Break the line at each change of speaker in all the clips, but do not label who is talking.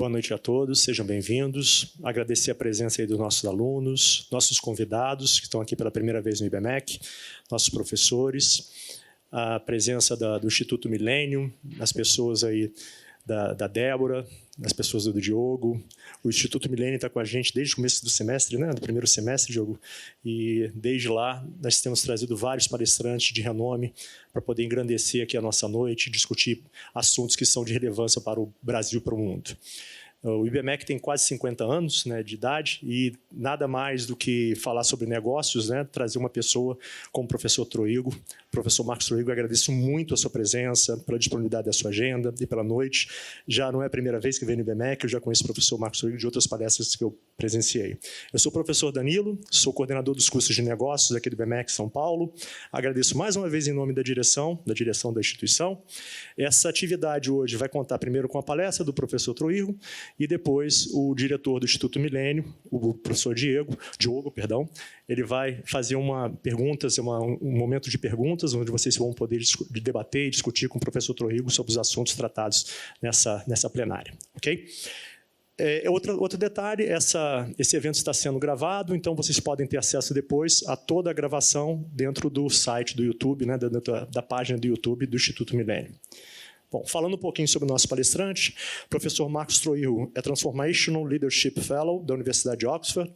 Boa noite a todos, sejam bem-vindos. Agradecer a presença aí dos nossos alunos, nossos convidados que estão aqui pela primeira vez no IBMEC, nossos professores, a presença do Instituto Millennium, as pessoas aí da Débora, as pessoas do Diogo. O Instituto Millennium está com a gente desde o começo do semestre, né? Do primeiro semestre, Diogo. E desde lá nós temos trazido vários palestrantes de renome para poder engrandecer aqui a nossa noite, discutir assuntos que são de relevância para o Brasil e para o mundo. O IBMEC tem quase 50 anos, né, de idade e nada mais do que falar sobre negócios, né, trazer uma pessoa como o professor Troigo. Professor Marcos Troigo, agradeço muito a sua presença, pela disponibilidade da sua agenda e pela noite. Já não é a primeira vez que venho no IBMEC, eu já conheço o professor Marcos Troigo de outras palestras que eu presenciei. Eu sou o professor Danilo, sou coordenador dos cursos de negócios aqui do IBMEC São Paulo. Agradeço mais uma vez em nome da direção da instituição. Essa atividade hoje vai contar primeiro com a palestra do professor Troigo e depois o diretor do Instituto Millennium, o professor Diogo, ele vai fazer um momento de perguntas, onde vocês vão poder debater e discutir com o professor Troigo sobre os assuntos tratados nessa plenária. Ok? Outro detalhe, esse evento está sendo gravado, então vocês podem ter acesso depois a toda a gravação dentro do site do YouTube, né, dentro da página do YouTube do Instituto Millennium. Bom, falando um pouquinho sobre o nosso palestrante, o professor Marcos Troigo é Transformational Leadership Fellow da Universidade de Oxford,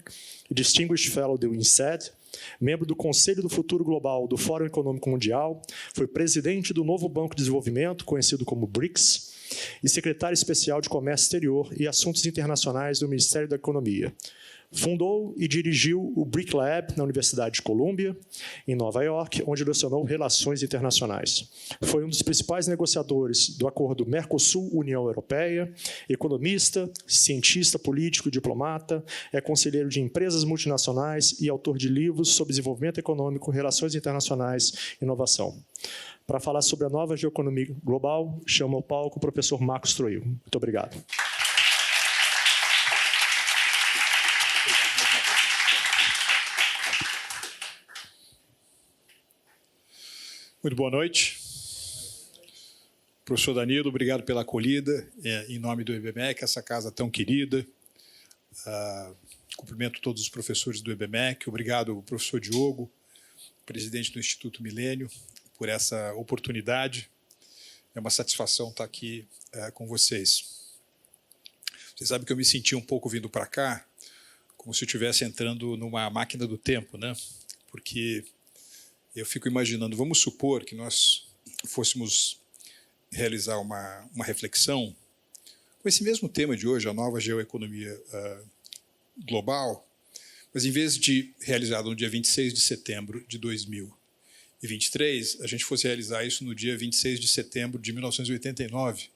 Distinguished Fellow do INSEAD, membro do Conselho do Futuro Global do Fórum Econômico Mundial, foi presidente do Novo Banco de Desenvolvimento, conhecido como BRICS, e secretário especial de Comércio Exterior e Assuntos Internacionais do Ministério da Economia. Fundou e dirigiu o BRIC Lab na Universidade de Columbia, em Nova York, onde lecionou Relações Internacionais. Foi um dos principais negociadores do acordo Mercosul-União Europeia, economista, cientista político e diplomata, é conselheiro de empresas multinacionais e autor de livros sobre desenvolvimento econômico, relações internacionais e inovação. Para falar sobre a nova geoeconomia global, chamo ao palco o professor Marcos Troigo. Muito obrigado.
Muito boa noite. Professor Danilo, obrigado pela acolhida, em nome do IBMEC, essa casa tão querida. Cumprimento todos os professores do IBMEC. Obrigado, professor Diogo, presidente do Instituto Millennium, por essa oportunidade. É uma satisfação estar aqui com vocês. Vocês sabem que eu me senti um pouco vindo para cá, como se eu estivesse entrando numa máquina do tempo, né? Porque eu fico imaginando, vamos supor que nós fôssemos realizar uma reflexão com esse mesmo tema de hoje, a nova geoeconomia global, mas em vez de realizado no dia 26 de setembro de 2023, a gente fosse realizar isso no dia 26 de setembro de 1989,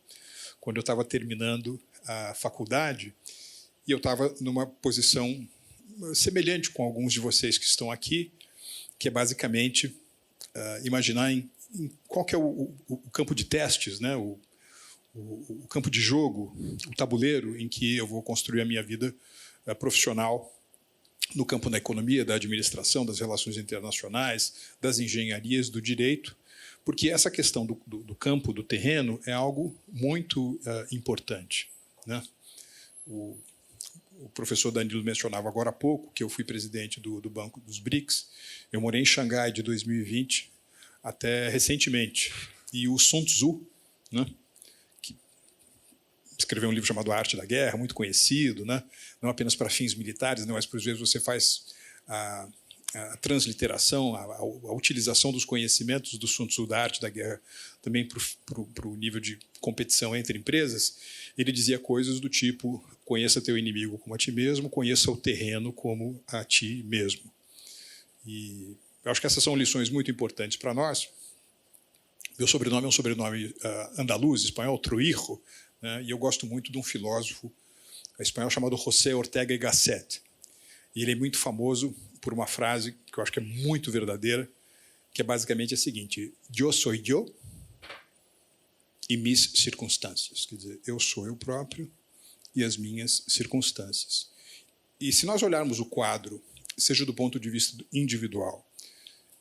quando eu estava terminando a faculdade, e eu estava numa posição semelhante com alguns de vocês que estão aqui, que é basicamente imaginar em qual que é o campo de testes, né? o campo de jogo, o tabuleiro em que eu vou construir a minha vida profissional no campo da economia, da administração, das relações internacionais, das engenharias, do direito, porque essa questão do campo, do terreno, é algo muito importante, né? O professor Danilo mencionava agora há pouco que eu fui presidente do Banco dos BRICS. Eu morei em Xangai de 2020 até recentemente. E o Sun Tzu, né, que escreveu um livro chamado A Arte da Guerra, muito conhecido, né, não apenas para fins militares, mas por vezes você faz a transliteração, a utilização dos conhecimentos do Sun Tzu da arte da guerra também para o nível de competição entre empresas. Ele dizia coisas do tipo: conheça teu inimigo como a ti mesmo, conheça o terreno como a ti mesmo. E eu acho que essas são lições muito importantes para nós. Meu sobrenome é um sobrenome andaluz, espanhol, Troijo, né? E eu gosto muito de um filósofo espanhol chamado José Ortega y Gasset. E ele é muito famoso por uma frase que eu acho que é muito verdadeira, que é basicamente a seguinte: yo soy yo e mis circunstâncias. Quer dizer, eu sou eu próprio e as minhas circunstâncias. E se nós olharmos o quadro, seja do ponto de vista individual,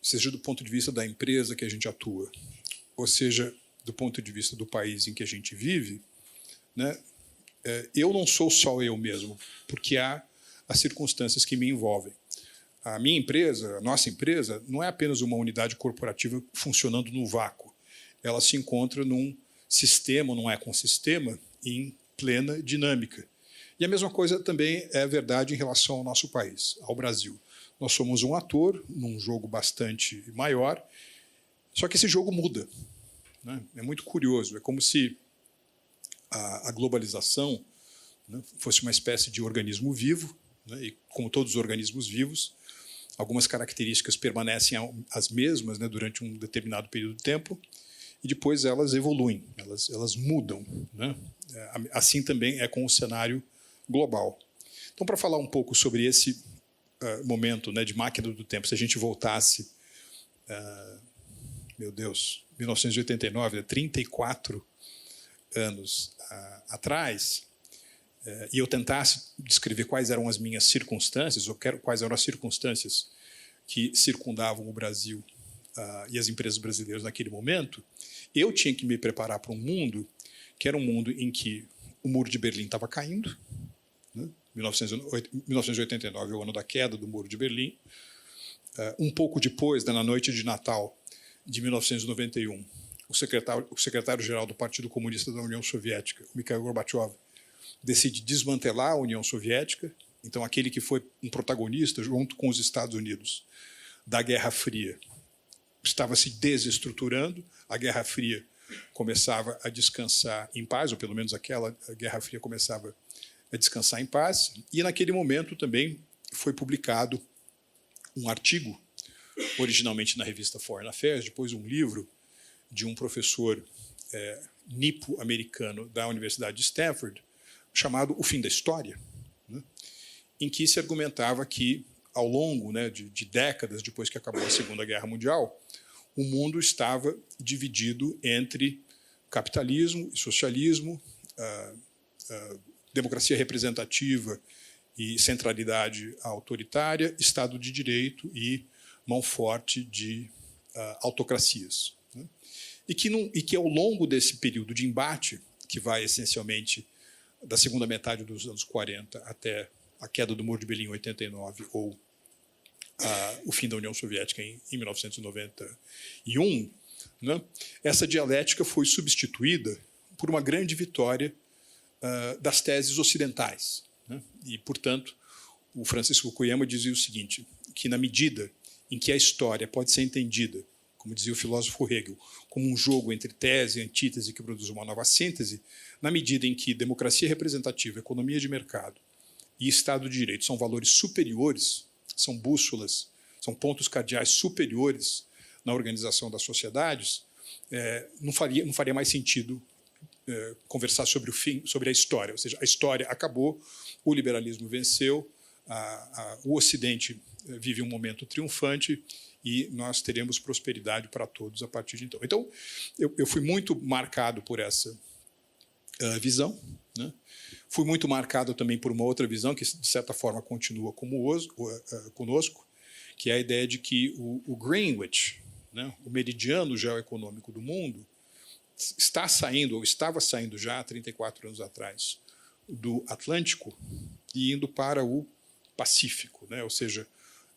seja do ponto de vista da empresa que a gente atua, ou seja, do ponto de vista do país em que a gente vive, né, eu não sou só eu mesmo, porque há as circunstâncias que me envolvem. A minha empresa, a nossa empresa, não é apenas uma unidade corporativa funcionando no vácuo. Ela se encontra num sistema, num ecossistema, em plena dinâmica. E a mesma coisa também é verdade em relação ao nosso país, ao Brasil. Nós somos um ator num jogo bastante maior, só que esse jogo muda, né? É muito curioso, é como se a globalização, né, fosse uma espécie de organismo vivo, né, e como todos os organismos vivos, algumas características permanecem as mesmas, né, durante um determinado período de tempo, e depois elas evoluem, elas mudam, né? Assim também é com o cenário global. Então, para falar um pouco sobre esse momento, né, de máquina do tempo, se a gente voltasse, meu Deus, 1989, 34 anos atrás, e eu tentasse descrever quais eram as minhas circunstâncias, ou quais eram as circunstâncias que circundavam o Brasil e as empresas brasileiras naquele momento, eu tinha que me preparar para um mundo que era um mundo em que o Muro de Berlim estava caindo, né? 1989 é o ano da queda do Muro de Berlim. Um pouco depois, na noite de Natal de 1991, o secretário-geral do Partido Comunista da União Soviética, Mikhail Gorbachev, decide desmantelar a União Soviética. Então, aquele que foi um protagonista, junto com os Estados Unidos, da Guerra Fria, estava se desestruturando, a Guerra Fria começava a descansar em paz, ou pelo menos aquela Guerra Fria começava a descansar em paz, e naquele momento também foi publicado um artigo, originalmente na revista Foreign Affairs, depois um livro de um professor nipo-americano da Universidade de Stanford, chamado O Fim da História, né, em que se argumentava que, ao longo, né, de décadas depois que acabou a Segunda Guerra Mundial, o mundo estava dividido entre capitalismo e socialismo, democracia representativa e centralidade autoritária, Estado de Direito e mão forte de autocracias, né? E que, ao longo desse período de embate, que vai essencialmente da segunda metade dos anos 40 até a queda do Muro de Berlim em 89, ou o fim da União Soviética em 1991, né, essa dialética foi substituída por uma grande vitória das teses ocidentais, né? E, portanto, o Francis Fukuyama dizia o seguinte, que na medida em que a história pode ser entendida, como dizia o filósofo Hegel, como um jogo entre tese e antítese que produz uma nova síntese, na medida em que democracia representativa, economia de mercado e Estado de Direito são valores superiores, são bússolas, são pontos cardeais superiores na organização das sociedades, não faria mais sentido conversar sobre o fim, sobre a história. Ou seja, a história acabou, o liberalismo venceu, o Ocidente vive um momento triunfante e nós teremos prosperidade para todos a partir de então. Então, eu fui muito marcado por essa visão, né? Fui muito marcado também por uma outra visão que, de certa forma, continua conosco, que é a ideia de que o Greenwich, né, o meridiano geoeconômico do mundo, está saindo, ou estava saindo já há 34 anos atrás, do Atlântico e indo para o Pacífico, né? Ou seja,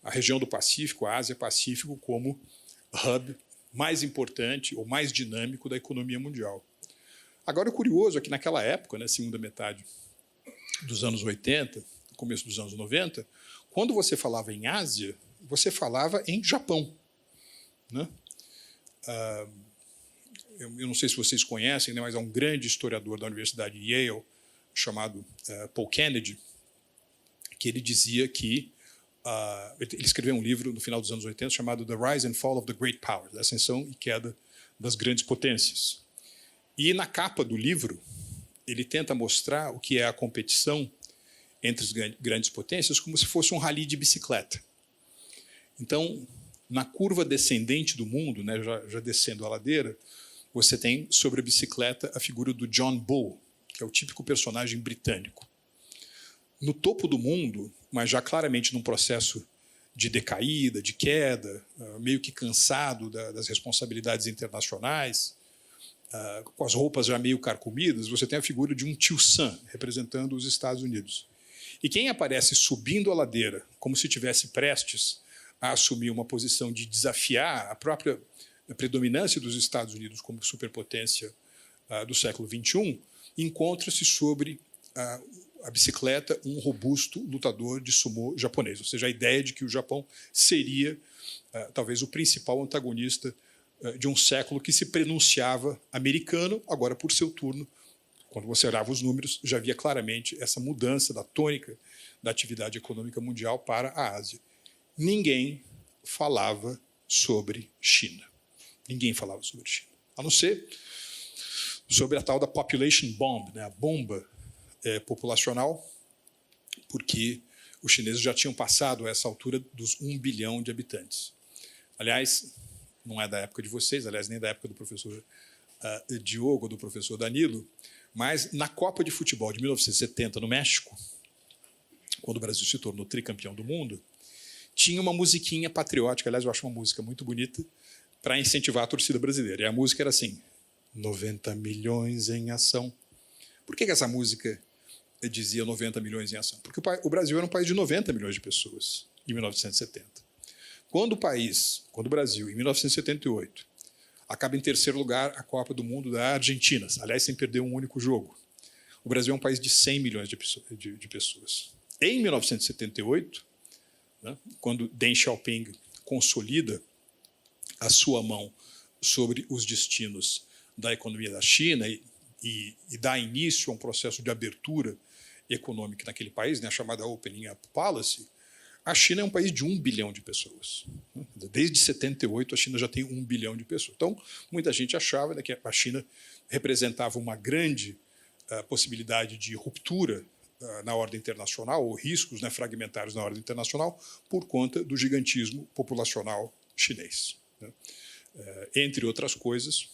a região do Pacífico, a Ásia-Pacífico, como hub mais importante ou mais dinâmico da economia mundial. Agora, o curioso é que naquela época, né, segunda metade dos anos 80, começo dos anos 90, quando você falava em Ásia, você falava em Japão, né? Eu não sei se vocês conhecem, né, mas há um grande historiador da Universidade de Yale, chamado Paul Kennedy, que ele dizia que ele escreveu um livro no final dos anos 80 chamado The Rise and Fall of the Great Powers, a ascensão e queda das grandes potências. E na capa do livro, ele tenta mostrar o que é a competição entre as grandes potências como se fosse um rally de bicicleta. Então, na curva descendente do mundo, né, já descendo a ladeira, você tem sobre a bicicleta a figura do John Bull, que é o típico personagem britânico. No topo do mundo, mas já claramente num processo de decaída, de queda, meio que cansado das responsabilidades internacionais, com as roupas já meio carcomidas, você tem a figura de um tio Sam, representando os Estados Unidos. E quem aparece subindo a ladeira, como se estivesse prestes a assumir uma posição de desafiar a própria predominância dos Estados Unidos como superpotência do século XXI, encontra-se sobre a bicicleta um robusto lutador de sumô japonês. Ou seja, a ideia de que o Japão seria talvez o principal antagonista de um século que se pronunciava americano, agora, por seu turno, quando você olhava os números, já via claramente essa mudança da tônica da atividade econômica mundial para a Ásia. Ninguém falava sobre China. Ninguém falava sobre China. A não ser sobre a tal da population bomb, né, a bomba populacional, porque os chineses já tinham passado a essa altura dos 1 bilhão de habitantes. Aliás, não é da época de vocês, aliás, nem da época do professor Diogo, do professor Danilo, mas na Copa de Futebol de 1970, no México, quando o Brasil se tornou tricampeão do mundo, tinha uma musiquinha patriótica, aliás, eu acho uma música muito bonita, para incentivar a torcida brasileira. E a música era assim, 90 milhões em ação. Por que essa música dizia 90 milhões em ação? Porque o Brasil era um país de 90 milhões de pessoas em 1970. Quando o Brasil, em 1978, acaba em terceiro lugar a Copa do Mundo da Argentina, aliás, sem perder um único jogo, o Brasil é um país de 100 milhões de pessoas. Em 1978, né, quando Deng Xiaoping consolida a sua mão sobre os destinos da economia da China e dá início a um processo de abertura econômica naquele país, né, a chamada Opening Up Policy, a China é um país de 1 bilhão de pessoas. Desde 78, a China já tem 1 bilhão de pessoas. Então, muita gente achava, né, que a China representava uma grande possibilidade de ruptura na ordem internacional, ou riscos, né, fragmentários na ordem internacional, por conta do gigantismo populacional chinês. Né? Entre outras coisas,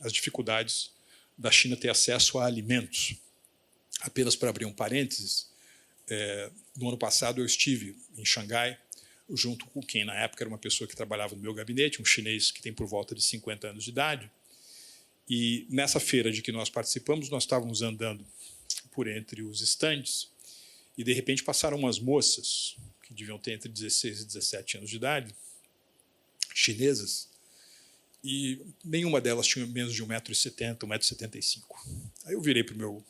as dificuldades da China ter acesso a alimentos. Apenas para abrir um parênteses, no ano passado eu estive em Xangai, junto com quem na época era uma pessoa que trabalhava no meu gabinete, um chinês que tem por volta de 50 anos de idade, e nessa feira de que nós participamos, nós estávamos andando por entre os estandes e, de repente, passaram umas moças que deviam ter entre 16 e 17 anos de idade, chinesas, e nenhuma delas tinha menos de 1,70 m, 1,75 m. Aí eu virei para o meu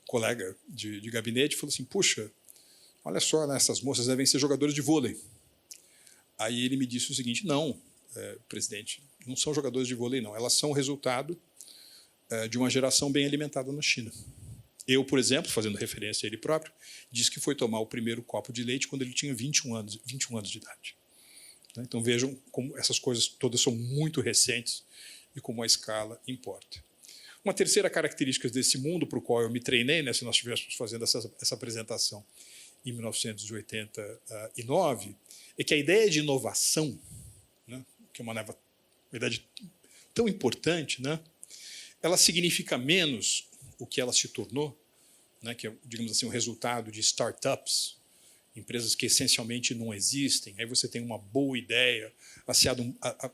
colega de gabinete e falei assim, puxa, olha só, né, essas moças devem ser jogadoras de vôlei. Aí ele me disse o seguinte, não, presidente, não são jogadores de vôlei, não. Elas são o resultado de uma geração bem alimentada na China. Eu, por exemplo, fazendo referência a ele próprio, disse que foi tomar o primeiro copo de leite quando ele tinha 21 anos de idade. Então vejam como essas coisas todas são muito recentes e como a escala importa. Uma terceira característica desse mundo para o qual eu me treinei, né, se nós estivéssemos fazendo essa apresentação em 1989, é que a ideia de inovação, né, que é uma verdade tão importante, né, ela significa menos o que ela se tornou, né, que é, digamos assim, o resultado de startups, empresas que essencialmente não existem. Aí você tem uma boa ideia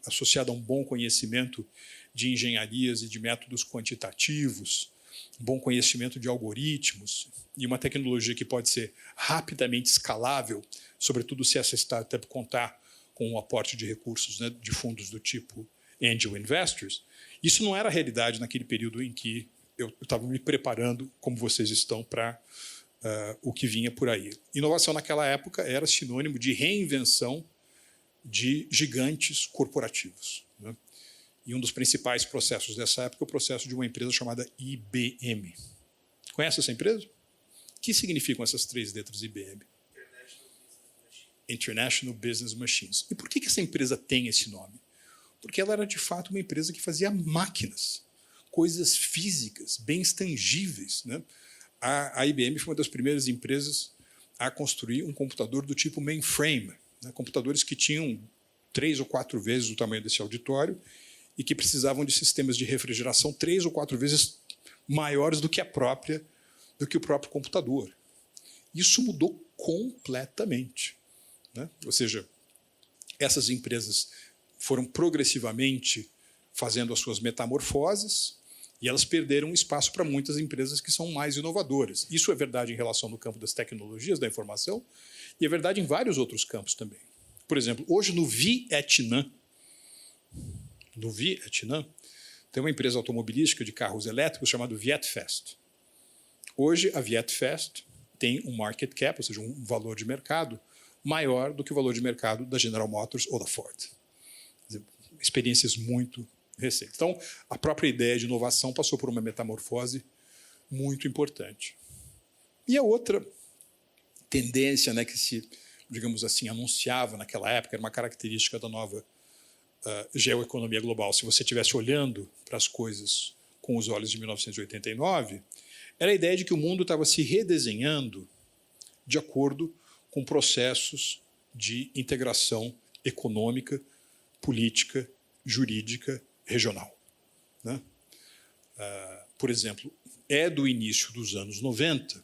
associada a um bom conhecimento de engenharias e de métodos quantitativos, um bom conhecimento de algoritmos e uma tecnologia que pode ser rapidamente escalável, sobretudo se essa startup contar com um aporte de recursos, né, de fundos do tipo angel investors. Isso não era a realidade naquele período em que eu estava me preparando, como vocês estão, para o que vinha por aí. Inovação naquela época era sinônimo de reinvenção de gigantes corporativos. Né? E um dos principais processos dessa época é o processo de uma empresa chamada IBM. Conhece essa empresa? O que significam essas três letras IBM? International Business Machines. E por que essa empresa tem esse nome? Porque ela era, de fato, uma empresa que fazia máquinas, coisas físicas, bens tangíveis. Né? A IBM foi uma das primeiras empresas a construir um computador do tipo mainframe, né? Computadores que tinham 3 ou 4 vezes o tamanho desse auditório e que precisavam de sistemas de refrigeração 3 ou 4 vezes maiores do que o próprio computador. Isso mudou completamente. Né? Ou seja, essas empresas foram progressivamente fazendo as suas metamorfoses E elas perderam espaço para muitas empresas que são mais inovadoras. Isso é verdade em relação no campo das tecnologias da informação e é verdade em vários outros campos também. Por exemplo, hoje no Vietnã, tem uma empresa automobilística de carros elétricos chamada Vietfast. Hoje, a Vietfast tem um market cap, ou seja, um valor de mercado, maior do que o valor de mercado da General Motors ou da Ford. Quer dizer, experiências muito recentes. Então, a própria ideia de inovação passou por uma metamorfose muito importante. E a outra tendência, né, que se, digamos assim, anunciava naquela época, era uma característica da nova geoeconomia global. Se você estivesse olhando para as coisas com os olhos de 1989, era a ideia de que o mundo estava se redesenhando de acordo com processos de integração econômica, política, jurídica, regional. Né? Por exemplo, é do início dos anos 90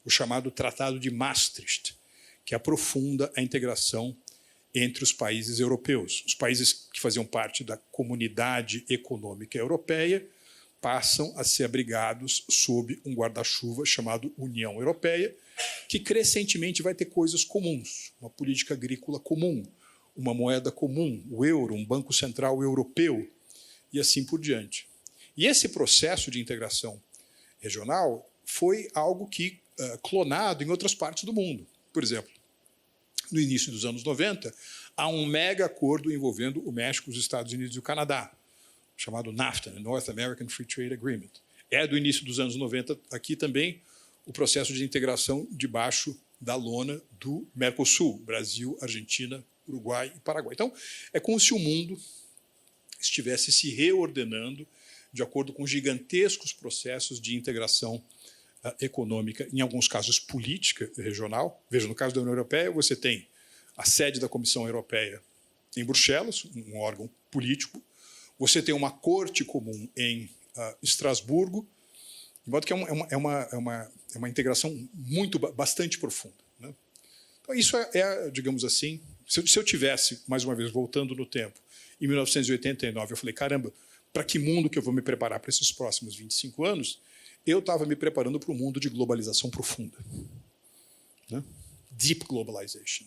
o chamado Tratado de Maastricht, que aprofunda a integração entre os países europeus. Os países que faziam parte da Comunidade Econômica Europeia passam a ser abrigados sob um guarda-chuva chamado União Europeia, que crescentemente vai ter coisas comuns, uma política agrícola comum, uma moeda comum, o euro, um banco central europeu, e assim por diante. E esse processo de integração regional foi algo que clonado em outras partes do mundo. Por exemplo, no início dos anos 90, há um mega acordo envolvendo o México, os Estados Unidos e o Canadá, chamado NAFTA, North American Free Trade Agreement. É do início dos anos 90 aqui também o processo de integração debaixo da lona do Mercosul, Brasil, Argentina, Uruguai e Paraguai. Então, é como se o mundo estivesse se reordenando de acordo com gigantescos processos de integração econômica, em alguns casos política regional. Veja, no caso da União Europeia, você tem a sede da Comissão Europeia em Bruxelas, um órgão político. Você tem uma corte comum em Estrasburgo, de modo que é uma integração bastante profunda. Né? Então, isso digamos assim, se eu tivesse, mais uma vez, voltando no tempo, em 1989, eu falei, caramba, para que mundo que eu vou me preparar para esses próximos 25 anos? Eu estava me preparando para um mundo de globalização profunda. Né? Deep globalization.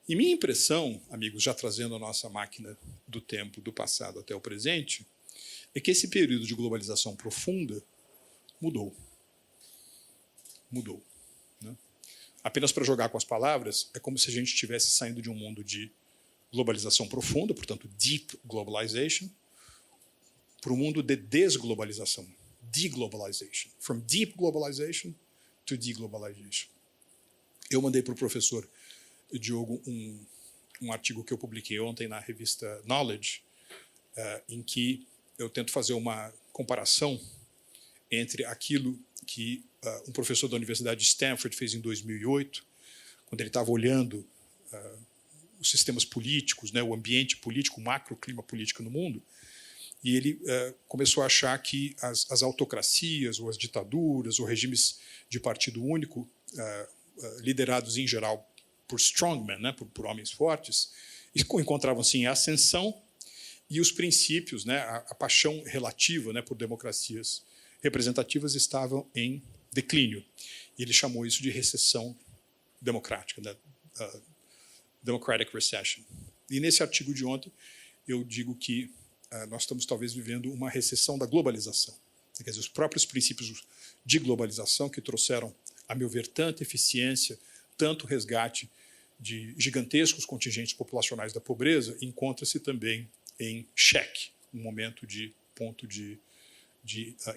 E minha impressão, amigos, já trazendo a nossa máquina do tempo do passado até o presente, é que esse período de globalização profunda mudou. Mudou. Né? Apenas para jogar com as palavras, é como se a gente estivesse saindo de um mundo de globalização profunda, portanto, deep globalization, para um mundo de desglobalização, deglobalization. From deep globalization to deglobalization. Eu mandei para o professor Diogo um artigo que eu publiquei ontem na revista Knowledge, em que eu tento fazer uma comparação entre aquilo que um professor da Universidade de Stanford fez em 2008, quando ele estava olhando os sistemas políticos, né, o ambiente político, o macroclima político no mundo, e ele começou a achar que as autocracias, ou as ditaduras, ou regimes de partido único, liderados em geral por strongmen, né, por homens fortes, encontravam-se em ascensão, e os princípios, né, a paixão relativa, né, por democracias representativas estavam em declínio. E ele chamou isso de recessão democrática, né, democratic recession. E nesse artigo de ontem eu digo que nós estamos talvez vivendo uma recessão da globalização. Quer dizer, os próprios princípios de globalização que trouxeram, a meu ver, tanta eficiência, tanto resgate de gigantescos contingentes populacionais da pobreza, encontra-se também em xeque, um momento de ponto de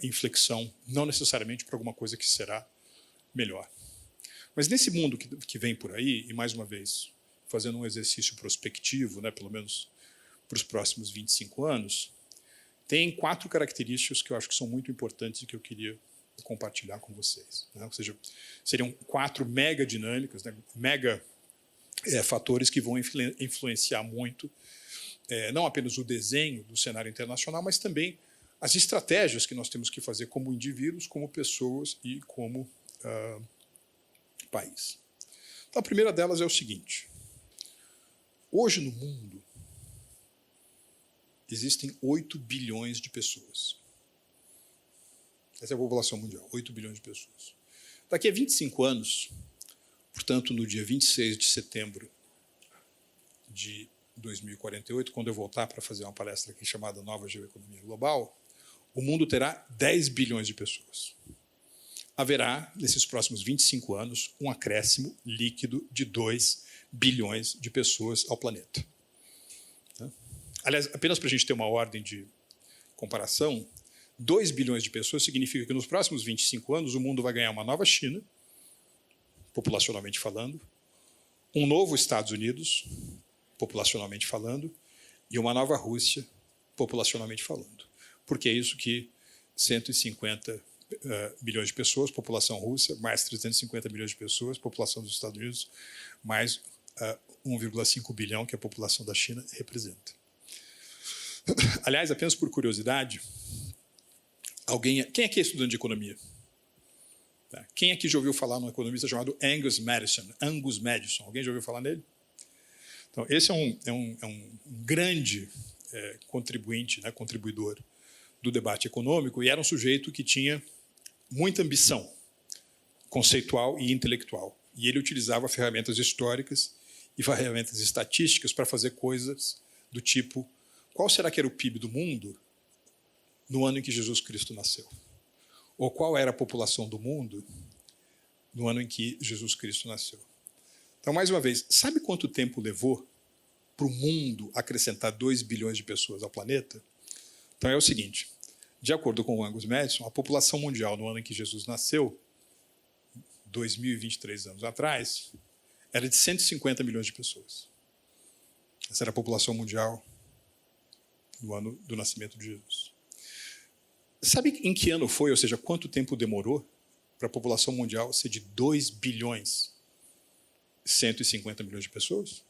inflexão, não necessariamente para alguma coisa que será melhor. Mas nesse mundo que vem por aí, e mais uma vez, fazendo um exercício prospectivo, né, pelo menos para os próximos 25 anos, tem 4 características que eu acho que são muito importantes e que eu queria compartilhar com vocês. Né? Ou seja, seriam 4 mega dinâmicas, né? Mega fatores que vão influenciar muito não apenas o desenho do cenário internacional, mas também as estratégias que nós temos que fazer como indivíduos, como pessoas e como país. Então, a primeira delas é o seguinte. Hoje no mundo existem 8 bilhões de pessoas. Essa é a população mundial, 8 bilhões de pessoas. Daqui a 25 anos, portanto, no dia 26 de setembro de 2048, quando eu voltar para fazer uma palestra aqui chamada Nova Geoeconomia Global, o mundo terá 10 bilhões de pessoas. Haverá, nesses próximos 25 anos, um acréscimo líquido de 2 bilhões de pessoas ao planeta. Aliás, apenas para a gente ter uma ordem de comparação, 2 bilhões de pessoas significa que nos próximos 25 anos o mundo vai ganhar uma nova China, populacionalmente falando, um novo Estados Unidos, populacionalmente falando, e uma nova Rússia, populacionalmente falando. Porque é isso que 150 bilhões de pessoas, população russa, mais 350 milhões de pessoas, população dos Estados Unidos, mais 1,5 bilhão que a população da China representa. Aliás, apenas por curiosidade, quem aqui é estudante de economia? Quem aqui já ouviu falar num economista chamado Angus Maddison? Alguém já ouviu falar nele? Então, esse é um grande contribuinte, né, contribuidor do debate econômico, e era um sujeito que tinha muita ambição conceitual e intelectual. E ele utilizava ferramentas históricas e ferramentas estatísticas para fazer coisas do tipo: qual será que era o PIB do mundo no ano em que Jesus Cristo nasceu? Ou qual era a população do mundo no ano em que Jesus Cristo nasceu? Então, mais uma vez, sabe quanto tempo levou para o mundo acrescentar 2 bilhões de pessoas ao planeta? Então é o seguinte: de acordo com o Angus Maddison, a população mundial no ano em que Jesus nasceu, 2023 anos atrás, era de 150 milhões de pessoas. Essa era a população mundial no ano do nascimento de Jesus. Sabe em que ano foi, ou seja, quanto tempo demorou para a população mundial ser de 2 bilhões e 150 milhões de pessoas?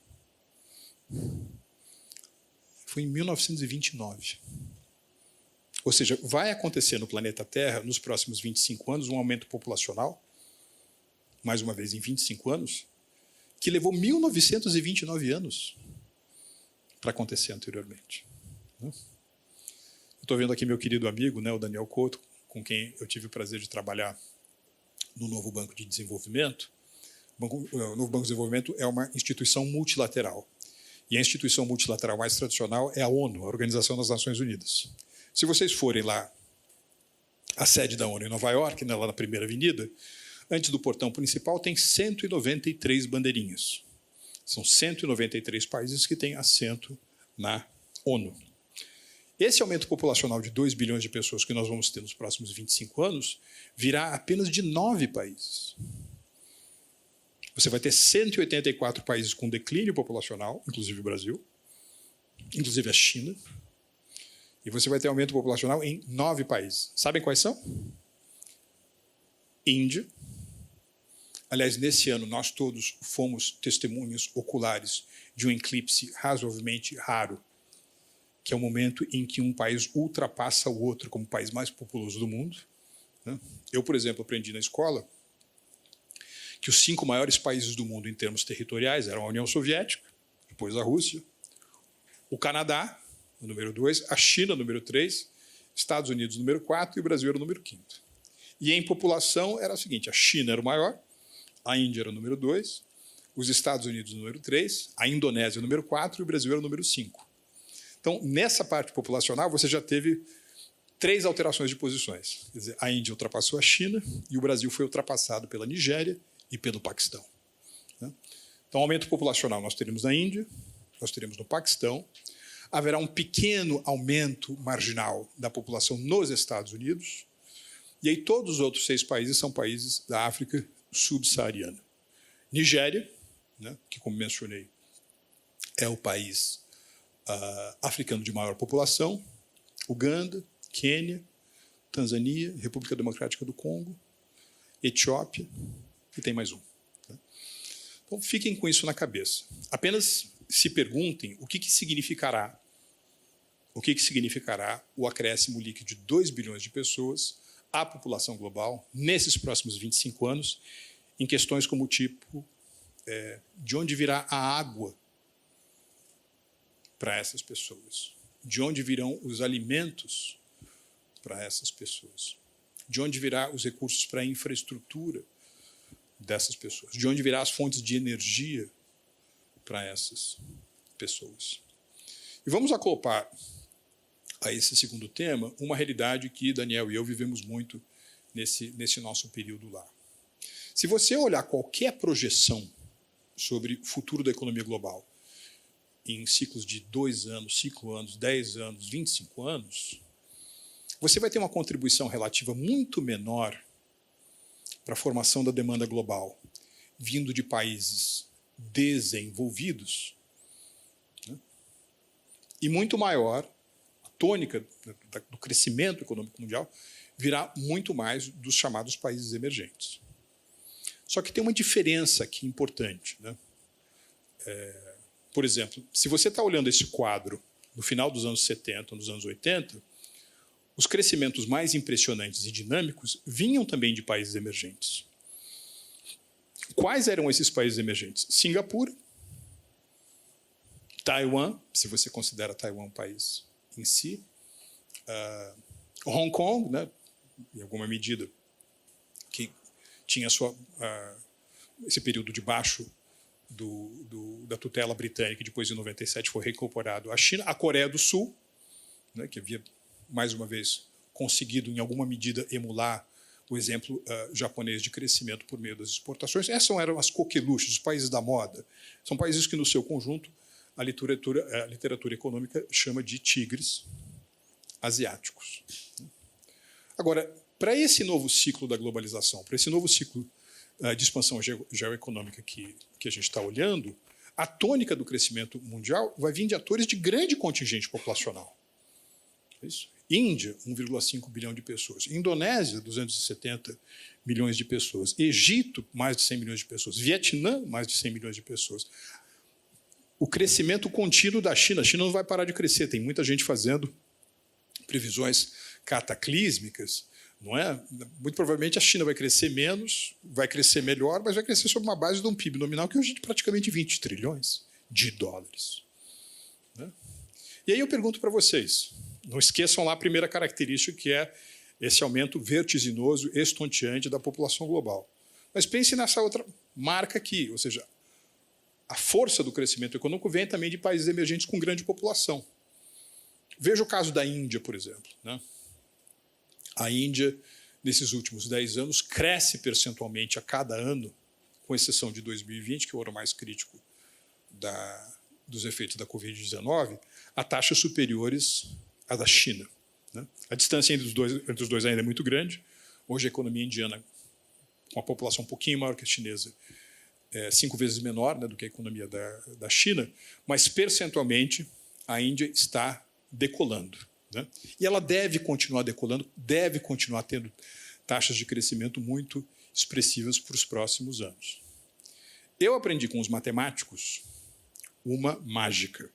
Foi em 1929. Ou seja, vai acontecer no planeta Terra, nos próximos 25 anos, um aumento populacional, mais uma vez em 25 anos, que levou 1929 anos para acontecer anteriormente. Estou vendo aqui meu querido amigo, né, o Daniel Couto, com quem eu tive o prazer de trabalhar no Novo Banco de Desenvolvimento. O Novo Banco de Desenvolvimento é uma instituição multilateral. E a instituição multilateral mais tradicional é a ONU, a Organização das Nações Unidas. Se vocês forem lá, a sede da ONU em Nova York, né, lá na Primeira Avenida, antes do portão principal tem 193 bandeirinhas. São 193 países que têm assento na ONU. Esse aumento populacional de 2 bilhões de pessoas que nós vamos ter nos próximos 25 anos virá apenas de 9 países. Você vai ter 184 países com declínio populacional, inclusive o Brasil, inclusive a China, e você vai ter aumento populacional em 9 países. Sabem quais são? Índia. Aliás, nesse ano, nós todos fomos testemunhas oculares de um eclipse razoavelmente raro, que é o momento em que um país ultrapassa o outro como o país mais populoso do mundo. Eu, por exemplo, aprendi na escola que os 5 maiores países do mundo em termos territoriais eram a União Soviética, depois a Rússia, o Canadá, o número 2, a China, número 3, Estados Unidos, número 4, e o Brasil era o número 5. E em população era o seguinte: a China era o maior, a Índia era o número 2, os Estados Unidos, o número 3, a Indonésia, o número 4, e o Brasil era o número 5. Então, nessa parte populacional, você já teve 3 alterações de posições. Quer dizer, a Índia ultrapassou a China e o Brasil foi ultrapassado pela Nigéria e pelo Paquistão. Então, aumento populacional nós teremos na Índia, nós teremos no Paquistão, haverá um pequeno aumento marginal da população nos Estados Unidos, e aí todos os outros 6 países são países da África subsaariana. Nigéria, né, que, como mencionei, é o país africano de maior população, Uganda, Quênia, Tanzânia, República Democrática do Congo, Etiópia, e tem mais um. Então, fiquem com isso na cabeça. Apenas se perguntem o que significará o acréscimo líquido de 2 bilhões de pessoas à população global nesses próximos 25 anos, em questões como o tipo de onde virá a água para essas pessoas, de onde virão os alimentos para essas pessoas, De onde virá os recursos para a infraestrutura dessas pessoas? De onde virá as fontes de energia para essas pessoas? E vamos acoplar a esse segundo tema uma realidade que Daniel e eu vivemos muito nesse nosso período lá. Se você olhar qualquer projeção sobre o futuro da economia global em ciclos de 2 anos, 5 anos, 10 anos, 25 anos, você vai ter uma contribuição relativa muito menor para a formação da demanda global, vindo de países desenvolvidos, né? E muito maior, a tônica do crescimento econômico mundial virá muito mais dos chamados países emergentes. Só que tem uma diferença aqui importante, né? Por exemplo, se você está olhando esse quadro no final dos anos 70, nos anos 80, os crescimentos mais impressionantes e dinâmicos vinham também de países emergentes. Quais eram esses países emergentes? Singapura, Taiwan, se você considera Taiwan um país em si, Hong Kong, né, em alguma medida, que tinha esse período debaixo da tutela britânica, depois em 97 foi reincorporado à China, a Coreia do Sul, né, que havia, mais uma vez, conseguido, em alguma medida, emular o exemplo japonês de crescimento por meio das exportações. Essas eram as coqueluches, os países da moda. São países que, no seu conjunto, a literatura econômica chama de tigres asiáticos. Agora, para esse novo ciclo da globalização, para esse novo ciclo de expansão geoeconômica que a gente está olhando, a tônica do crescimento mundial vai vir de atores de grande contingente populacional. É isso? Índia, 1,5 bilhão de pessoas. Indonésia, 270 milhões de pessoas. Egito, mais de 100 milhões de pessoas. Vietnã, mais de 100 milhões de pessoas. O crescimento contínuo da China. A China não vai parar de crescer. Tem muita gente fazendo previsões cataclísmicas. Não é? Muito provavelmente a China vai crescer menos, vai crescer melhor, mas vai crescer sobre uma base de um PIB nominal que hoje é de praticamente 20 trilhões de dólares. Né? E aí eu pergunto para vocês, não esqueçam lá a primeira característica, que é esse aumento vertiginoso, estonteante da população global. Mas pense nessa outra marca aqui, ou seja, a força do crescimento econômico vem também de países emergentes com grande população. Veja o caso da Índia, por exemplo. Né? A Índia, nesses últimos 10 anos, cresce percentualmente a cada ano, com exceção de 2020, que é o ano mais crítico dos efeitos da Covid-19, a taxas superiores à da China. Né? A distância entre os dois ainda é muito grande. Hoje, a economia indiana, com uma população um pouquinho maior que a chinesa, é 5 vezes menor, né, do que a economia da China, mas, percentualmente, a Índia está decolando. Né? E ela deve continuar decolando, deve continuar tendo taxas de crescimento muito expressivas para os próximos anos. Eu aprendi com os matemáticos uma mágica.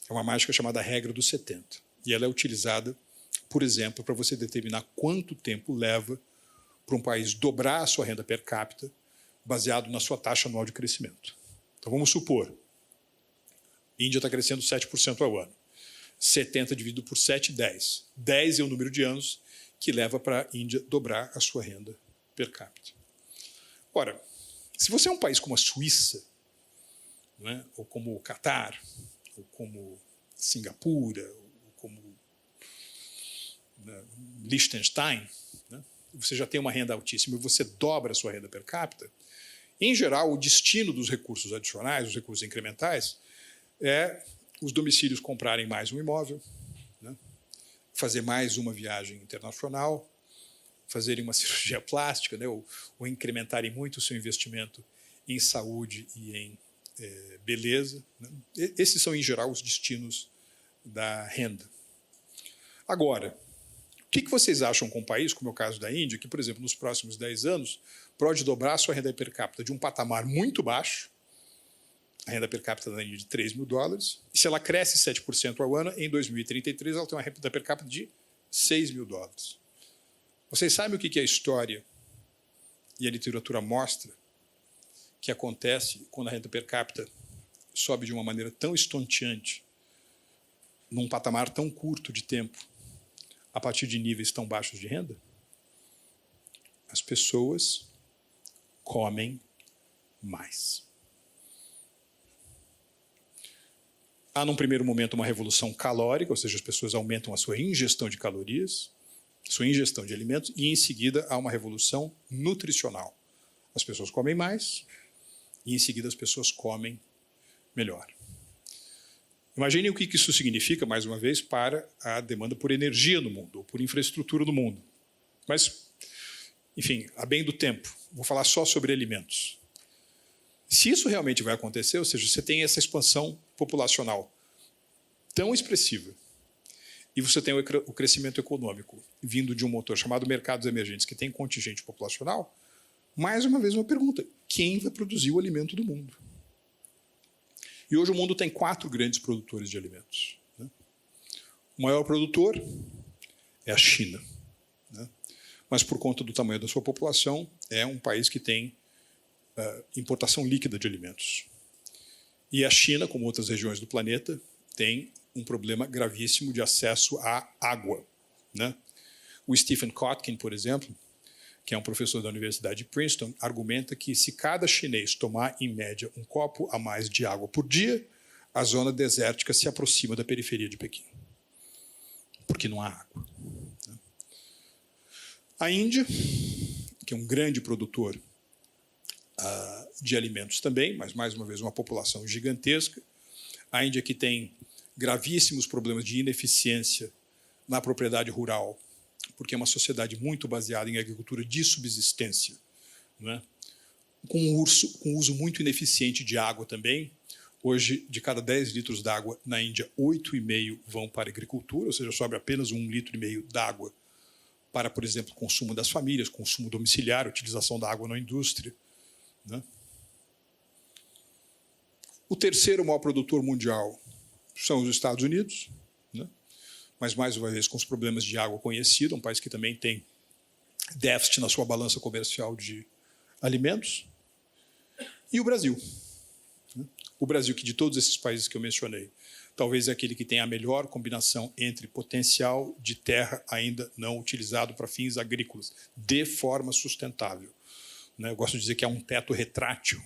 É uma mágica chamada regra dos 70. E ela é utilizada, por exemplo, para você determinar quanto tempo leva para um país dobrar a sua renda per capita baseado na sua taxa anual de crescimento. Então, vamos supor, a Índia está crescendo 7% ao ano. 70 dividido por 7, 10. 10 é o número de anos que leva para a Índia dobrar a sua renda per capita. Ora, se você é um país como a Suíça, não é? Ou como o Catar, ou como Singapura, ou como Liechtenstein, né? Você já tem uma renda altíssima e você dobra a sua renda per capita, em geral, o destino dos recursos adicionais, os recursos incrementais, é os domicílios comprarem mais um imóvel, né? Fazer mais uma viagem internacional, fazerem uma cirurgia plástica, né? ou incrementarem muito o seu investimento em saúde e em beleza. Né? Esses são, em geral, os destinos da renda. Agora, o que vocês acham com um país, como é o caso da Índia, que, por exemplo, nos próximos 10 anos, pode dobrar a sua renda per capita de um patamar muito baixo, a renda per capita da Índia de 3 mil dólares, e se ela cresce 7% ao ano, em 2033 ela tem uma renda per capita de 6 mil dólares. Vocês sabem o que a história e a literatura mostra que acontece quando a renda per capita sobe de uma maneira tão estonteante, num patamar tão curto de tempo, a partir de níveis tão baixos de renda? As pessoas comem mais. Há, num primeiro momento, uma revolução calórica, ou seja, as pessoas aumentam a sua ingestão de calorias, sua ingestão de alimentos, e, em seguida, há uma revolução nutricional. As pessoas comem mais e, em seguida, as pessoas comem melhor. Imaginem o que isso significa, mais uma vez, para a demanda por energia no mundo, ou por infraestrutura no mundo. Mas, enfim, a bem do tempo, vou falar só sobre alimentos. Se isso realmente vai acontecer, ou seja, você tem essa expansão populacional tão expressiva, e você tem o crescimento econômico vindo de um motor chamado mercados emergentes, que tem contingente populacional, mais uma vez uma pergunta: quem vai produzir o alimento do mundo? E hoje o mundo tem 4 grandes produtores de alimentos. O maior produtor é a China. Mas, por conta do tamanho da sua população, é um país que tem importação líquida de alimentos. E a China, como outras regiões do planeta, tem um problema gravíssimo de acesso à água. O Stephen Kotkin, por exemplo, que é um professor da Universidade de Princeton, argumenta que se cada chinês tomar, em média, um copo a mais de água por dia, a zona desértica se aproxima da periferia de Pequim, porque não há água. A Índia, que é um grande produtor de alimentos também, mas, mais uma vez, uma população gigantesca. A Índia, que tem gravíssimos problemas de ineficiência na propriedade rural, porque é uma sociedade muito baseada em agricultura de subsistência, com uso muito ineficiente de água também. Hoje, de cada 10 litros d'água na Índia, 8,5 vão para a agricultura, ou seja, sobra apenas 1,5 litro d'água para, por exemplo, consumo das famílias, consumo domiciliar, utilização da água na indústria. O terceiro maior produtor mundial são os Estados Unidos, mas, mais uma vez, com os problemas de água conhecidos, um país que também tem déficit na sua balança comercial de alimentos. E o Brasil. O Brasil, que de todos esses países que eu mencionei, talvez é aquele que tem a melhor combinação entre potencial de terra ainda não utilizado para fins agrícolas, de forma sustentável. Eu gosto de dizer que é um teto retrátil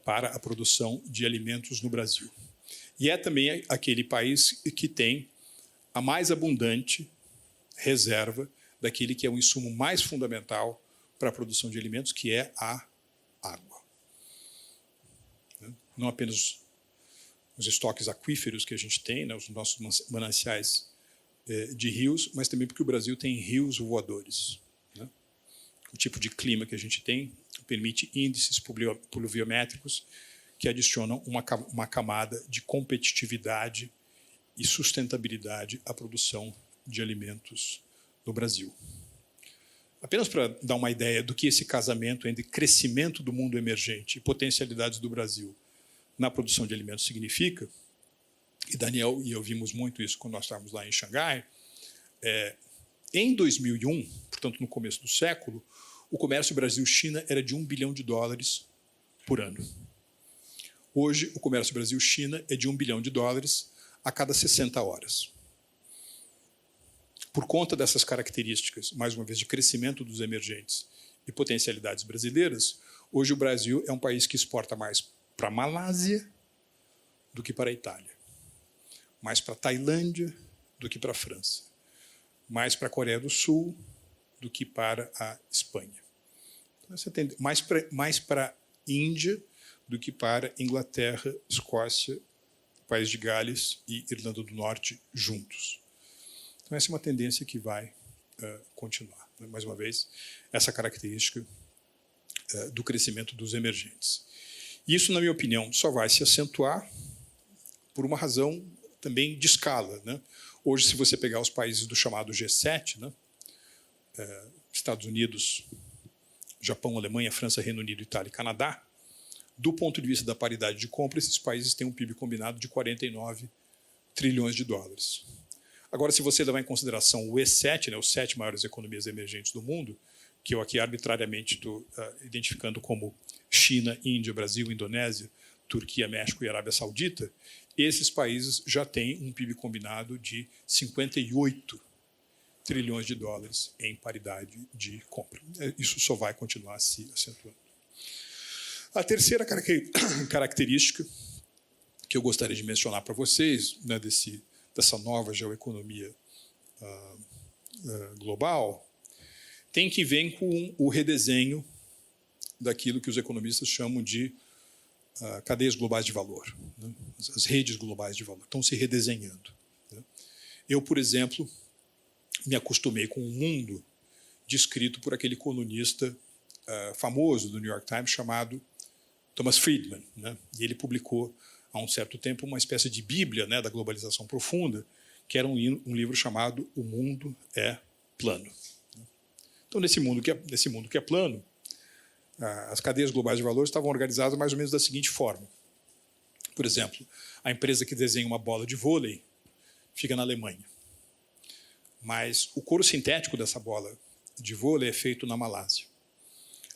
para a produção de alimentos no Brasil. E é também aquele país que tem a mais abundante reserva daquele que é o insumo mais fundamental para a produção de alimentos, que é a água. Não apenas os estoques aquíferos que a gente tem, os nossos mananciais de rios, mas também porque o Brasil tem rios voadores. O tipo de clima que a gente tem permite índices pluviométricos que adicionam uma camada de competitividade e sustentabilidade à produção de alimentos no Brasil. Apenas para dar uma ideia do que esse casamento entre crescimento do mundo emergente e potencialidades do Brasil na produção de alimentos significa, e Daniel e eu vimos muito isso quando nós estávamos lá em Xangai, em 2001, portanto no começo do século, o comércio Brasil-China era de $1 bilhão por ano. Hoje, o comércio Brasil-China é de $1 bilhão a cada 60 horas. Por conta dessas características, mais uma vez, de crescimento dos emergentes e potencialidades brasileiras, hoje o Brasil é um país que exporta mais para a Malásia do que para a Itália, mais para a Tailândia do que para a França, mais para a Coreia do Sul do que para a Espanha. Então, você tem mais para a Índia do que para Inglaterra, Escócia, País de Gales e Irlanda do Norte juntos. Então, essa é uma tendência que vai continuar. Mais uma vez, essa característica do crescimento dos emergentes. Isso, na minha opinião, só vai se acentuar por uma razão também de escala. Hoje, se você pegar os países do chamado G7, Estados Unidos, Japão, Alemanha, França, Reino Unido, Itália e Canadá, do ponto de vista da paridade de compra, esses países têm um PIB combinado de 49 trilhões de dólares. Agora, se você levar em consideração o E7, os 7 maiores economias emergentes do mundo, que eu aqui arbitrariamente estou identificando como China, Índia, Brasil, Indonésia, Turquia, México e Arábia Saudita, esses países já têm um PIB combinado de 58 trilhões de dólares em paridade de compra. Isso só vai continuar se acentuando. A terceira característica que eu gostaria de mencionar para vocês, né, dessa nova geoeconomia global, tem que ver com o redesenho daquilo que os economistas chamam de cadeias globais de valor, né? As redes globais de valor estão se redesenhando, né? Eu, por exemplo, me acostumei com um mundo descrito por aquele colunista famoso do New York Times chamado Thomas Friedman, né? E ele publicou há um certo tempo uma espécie de bíblia, né, da globalização profunda, que era um livro chamado O Mundo é Plano. Então, nesse mundo que é plano, as cadeias globais de valor estavam organizadas mais ou menos da seguinte forma. Por exemplo, a empresa que desenha uma bola de vôlei fica na Alemanha. Mas o couro sintético dessa bola de vôlei é feito na Malásia.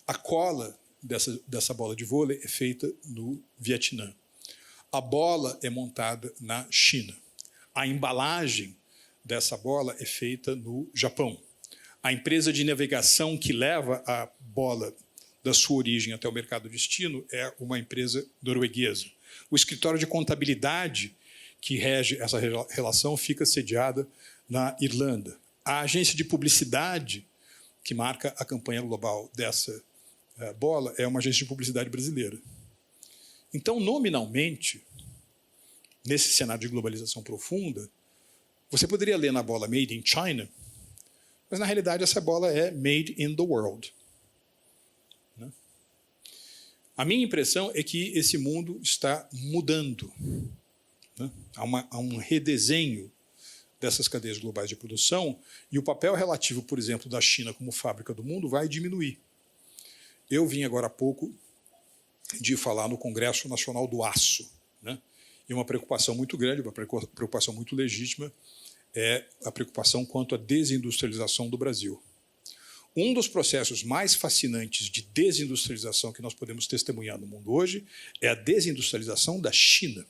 A cola dessa bola de vôlei é feita no Vietnã. A bola é montada na China. A embalagem dessa bola é feita no Japão. A empresa de navegação que leva a bola da sua origem até o mercado destino é uma empresa norueguesa. O escritório de contabilidade que rege essa relação fica sediada na Irlanda. A agência de publicidade que marca a campanha global dessa bola é uma agência de publicidade brasileira. Então, nominalmente, nesse cenário de globalização profunda, você poderia ler na bola Made in China, mas, na realidade, essa bola é Made in the World. Né? A minha impressão é que esse mundo está mudando. Né? Há um redesenho dessas cadeias globais de produção e o papel relativo, por exemplo, da China como fábrica do mundo vai diminuir. Eu vim agora há pouco de falar no Congresso Nacional do Aço, né? E uma preocupação muito grande, uma preocupação muito legítima, é a preocupação quanto à desindustrialização do Brasil. Um dos processos mais fascinantes de desindustrialização que nós podemos testemunhar no mundo hoje é a desindustrialização da China.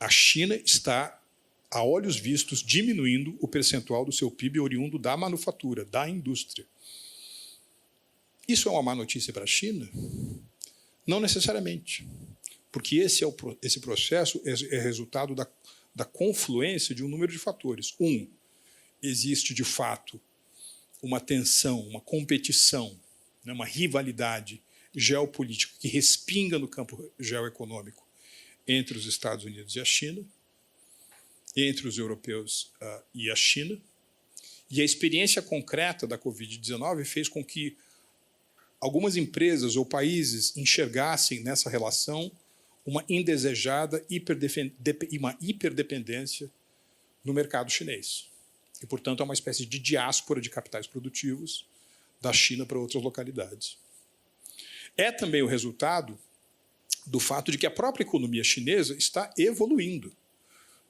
A China está, a olhos vistos, diminuindo o percentual do seu PIB oriundo da manufatura, da indústria. Isso é uma má notícia para a China? Não necessariamente, porque esse processo é resultado da confluência de um número de fatores. Existe, de fato, uma tensão, uma competição, né, uma rivalidade geopolítica que respinga no campo geoeconômico entre os Estados Unidos e a China, entre os europeus e a China, e a experiência concreta da Covid-19 fez com que algumas empresas ou países enxergassem nessa relação uma indesejada uma hiperdependência no mercado chinês. E, portanto, é uma espécie de diáspora de capitais produtivos da China para outras localidades. É também o resultado do fato de que a própria economia chinesa está evoluindo.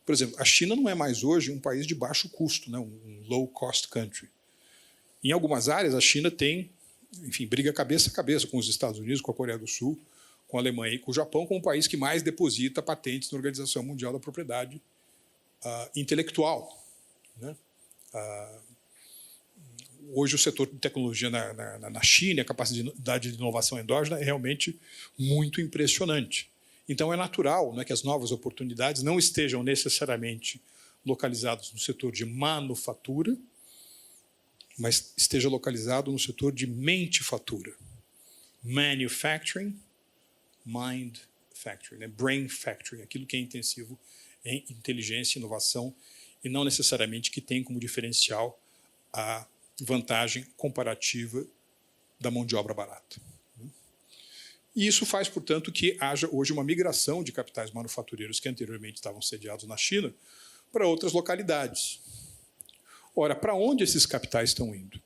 Por exemplo, a China não é mais hoje um país de baixo custo, né? Um low-cost country. Em algumas áreas, a China tem, enfim, briga cabeça a cabeça com os Estados Unidos, com a Coreia do Sul, com a Alemanha e com o Japão, como o país que mais deposita patentes na Organização Mundial da Propriedade Intelectual. Né? Hoje, o setor de tecnologia na China, a capacidade de inovação endógena é realmente muito impressionante. Então, é natural, né, que as novas oportunidades não estejam necessariamente localizadas no setor de manufatura, mas esteja localizado no setor de mentifatura. Manufacturing, mind factory, né? Brain factory, aquilo que é intensivo em inteligência e inovação, e não necessariamente que tem como diferencial a vantagem comparativa da mão de obra barata. E isso faz, portanto, que haja hoje uma migração de capitais manufatureiros que anteriormente estavam sediados na China para outras localidades. Ora, para onde esses capitais estão indo?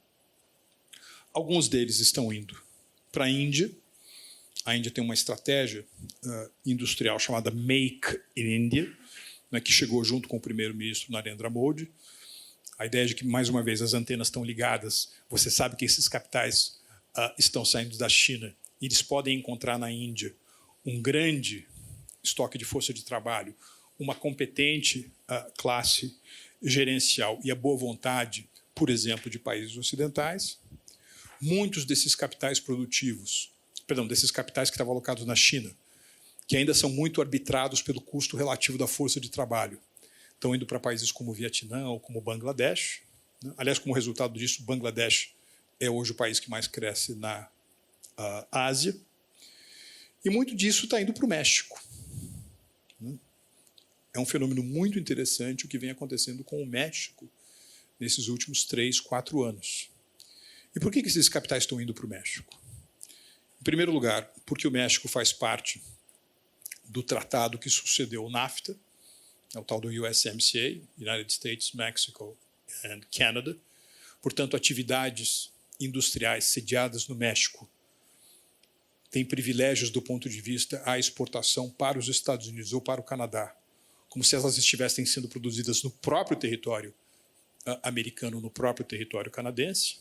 Alguns deles estão indo para a Índia. A Índia tem uma estratégia industrial chamada Make in India, né, que chegou junto com o primeiro-ministro Narendra Modi. A ideia de que, mais uma vez, as antenas estão ligadas. Você sabe que esses capitais estão saindo da China e eles podem encontrar na Índia um grande estoque de força de trabalho, uma competente classe gerencial e a boa vontade, por exemplo, de países ocidentais, muitos desses capitais produtivos, desses capitais que estavam alocados na China, que ainda são muito arbitrados pelo custo relativo da força de trabalho, estão indo para países como o Vietnã ou como o Bangladesh. Aliás, como resultado disso, o Bangladesh é hoje o país que mais cresce na Ásia. E muito disso está indo para o México. É um fenômeno muito interessante o que vem acontecendo com o México nesses últimos 3, 4 anos. E por que esses capitais estão indo para o México? Em primeiro lugar, porque o México faz parte do tratado que sucedeu o NAFTA, é o tal do USMCA, United States, Mexico and Canada. Portanto, atividades industriais sediadas no México têm privilégios do ponto de vista à exportação para os Estados Unidos ou para o Canadá, como se elas estivessem sendo produzidas no próprio território americano, no próprio território canadense.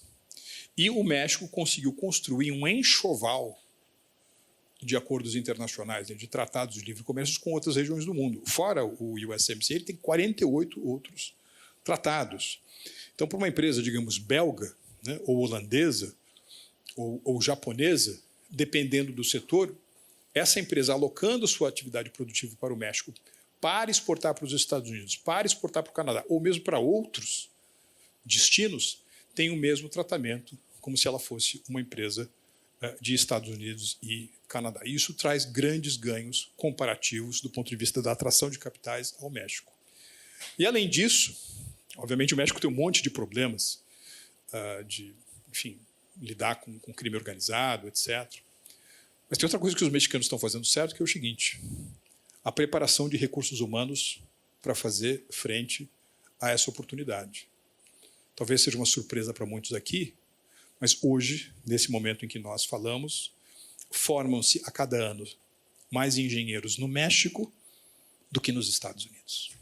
E o México conseguiu construir um enxoval de acordos internacionais, de tratados de livre comércio com outras regiões do mundo. Fora o USMCA, ele tem 48 outros tratados. Então, para uma empresa, digamos, belga, né, ou holandesa, ou japonesa, dependendo do setor, essa empresa alocando sua atividade produtiva para o México para exportar para os Estados Unidos, para exportar para o Canadá, ou mesmo para outros destinos, tem o mesmo tratamento como se ela fosse uma empresa de Estados Unidos e Canadá. Isso traz grandes ganhos comparativos do ponto de vista da atração de capitais ao México. E, além disso, obviamente, o México tem um monte de problemas lidar com crime organizado, etc. Mas tem outra coisa que os mexicanos estão fazendo certo, que é o seguinte: a preparação de recursos humanos para fazer frente a essa oportunidade. Talvez seja uma surpresa para muitos aqui, mas hoje, nesse momento em que nós falamos, formam-se a cada ano mais engenheiros no México do que nos Estados Unidos.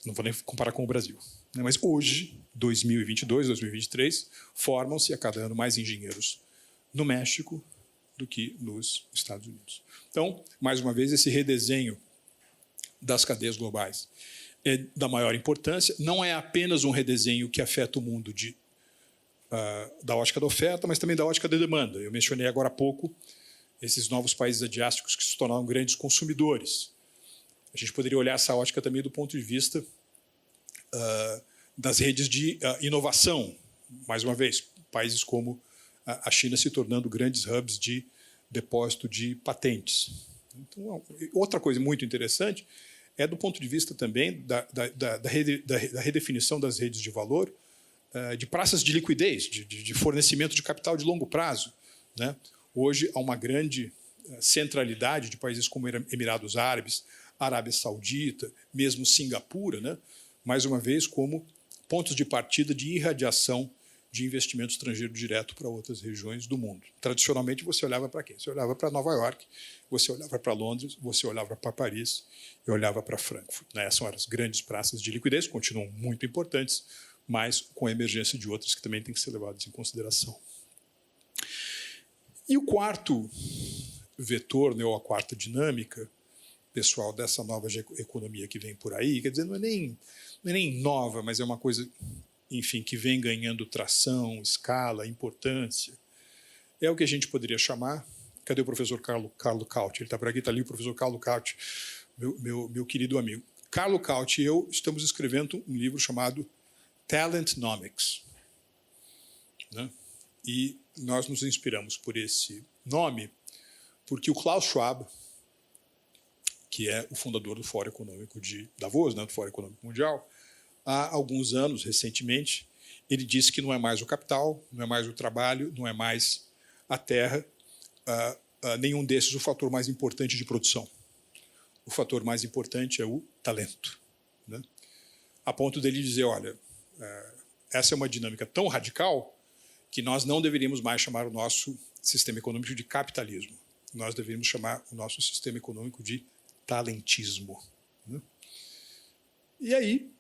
Não vou nem comparar com o Brasil, né? Mas hoje, 2022, 2023, formam-se a cada ano mais engenheiros no México do que nos Estados Unidos. Então, mais uma vez, esse redesenho das cadeias globais é da maior importância. Não é apenas um redesenho que afeta o mundo da ótica da oferta, mas também da ótica da demanda. Eu mencionei agora há pouco esses novos países asiáticos que se tornaram grandes consumidores. A gente poderia olhar essa ótica também do ponto de vista das redes de inovação. Mais uma vez, países como a China se tornando grandes hubs de depósito de patentes. Então, outra coisa muito interessante é do ponto de vista também da redefinição das redes de valor, de praças de liquidez, de fornecimento de capital de longo prazo, né? Hoje há uma grande centralidade de países como Emirados Árabes, Arábia Saudita, mesmo Singapura, né? Mais uma vez como pontos de partida de irradiação de investimento estrangeiro direto para outras regiões do mundo. Tradicionalmente, você olhava para quem? Você olhava para Nova York, você olhava para Londres, você olhava para Paris e olhava para Frankfurt. Essas são as grandes praças de liquidez, continuam muito importantes, mas com a emergência de outras que também têm que ser levadas em consideração. E o quarto vetor, ou a quarta dinâmica, pessoal, dessa nova economia que vem por aí, quer dizer, não é nem nova, mas é uma coisa, enfim, que vem ganhando tração, escala, importância, é o que a gente poderia chamar... Cadê o professor Carlo Cauti? Ele está por aqui, está ali o professor Carlo Cauti, meu querido amigo. Carlo Cauti e eu estamos escrevendo um livro chamado Talentnomics, né? E nós nos inspiramos por esse nome porque o Klaus Schwab, que é o fundador do Fórum Econômico de Davos, né, do Fórum Econômico Mundial, há alguns anos, recentemente, ele disse que não é mais o capital, não é mais o trabalho, não é mais a terra, nenhum desses o fator mais importante de produção. O fator mais importante é o talento, né? A ponto dele dizer, olha, essa é uma dinâmica tão radical que nós não deveríamos mais chamar o nosso sistema econômico de capitalismo. Nós deveríamos chamar o nosso sistema econômico de talentismo, né? E aí,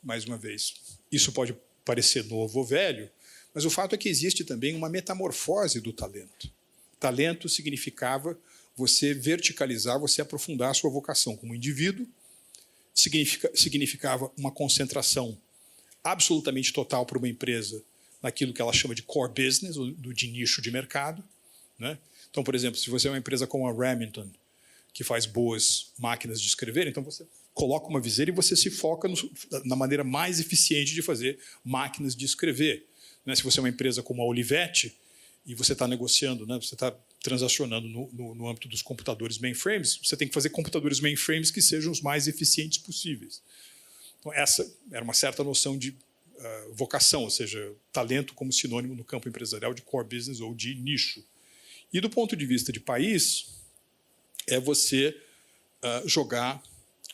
mais uma vez, isso pode parecer novo ou velho, mas o fato é que existe também uma metamorfose do talento. Talento significava você verticalizar, você aprofundar a sua vocação como indivíduo, significava uma concentração absolutamente total para uma empresa naquilo que ela chama de core business, de nicho de mercado, né? Então, por exemplo, se você é uma empresa como a Remington, que faz boas máquinas de escrever, então você coloca uma viseira e você se foca na maneira mais eficiente de fazer máquinas de escrever, né? Se você é uma empresa como a Olivetti e você está negociando, né? Você está transacionando no âmbito dos computadores mainframes, você tem que fazer computadores mainframes que sejam os mais eficientes possíveis. Então, essa era uma certa noção de vocação, ou seja, talento como sinônimo no campo empresarial de core business ou de nicho. E do ponto de vista de país, é você jogar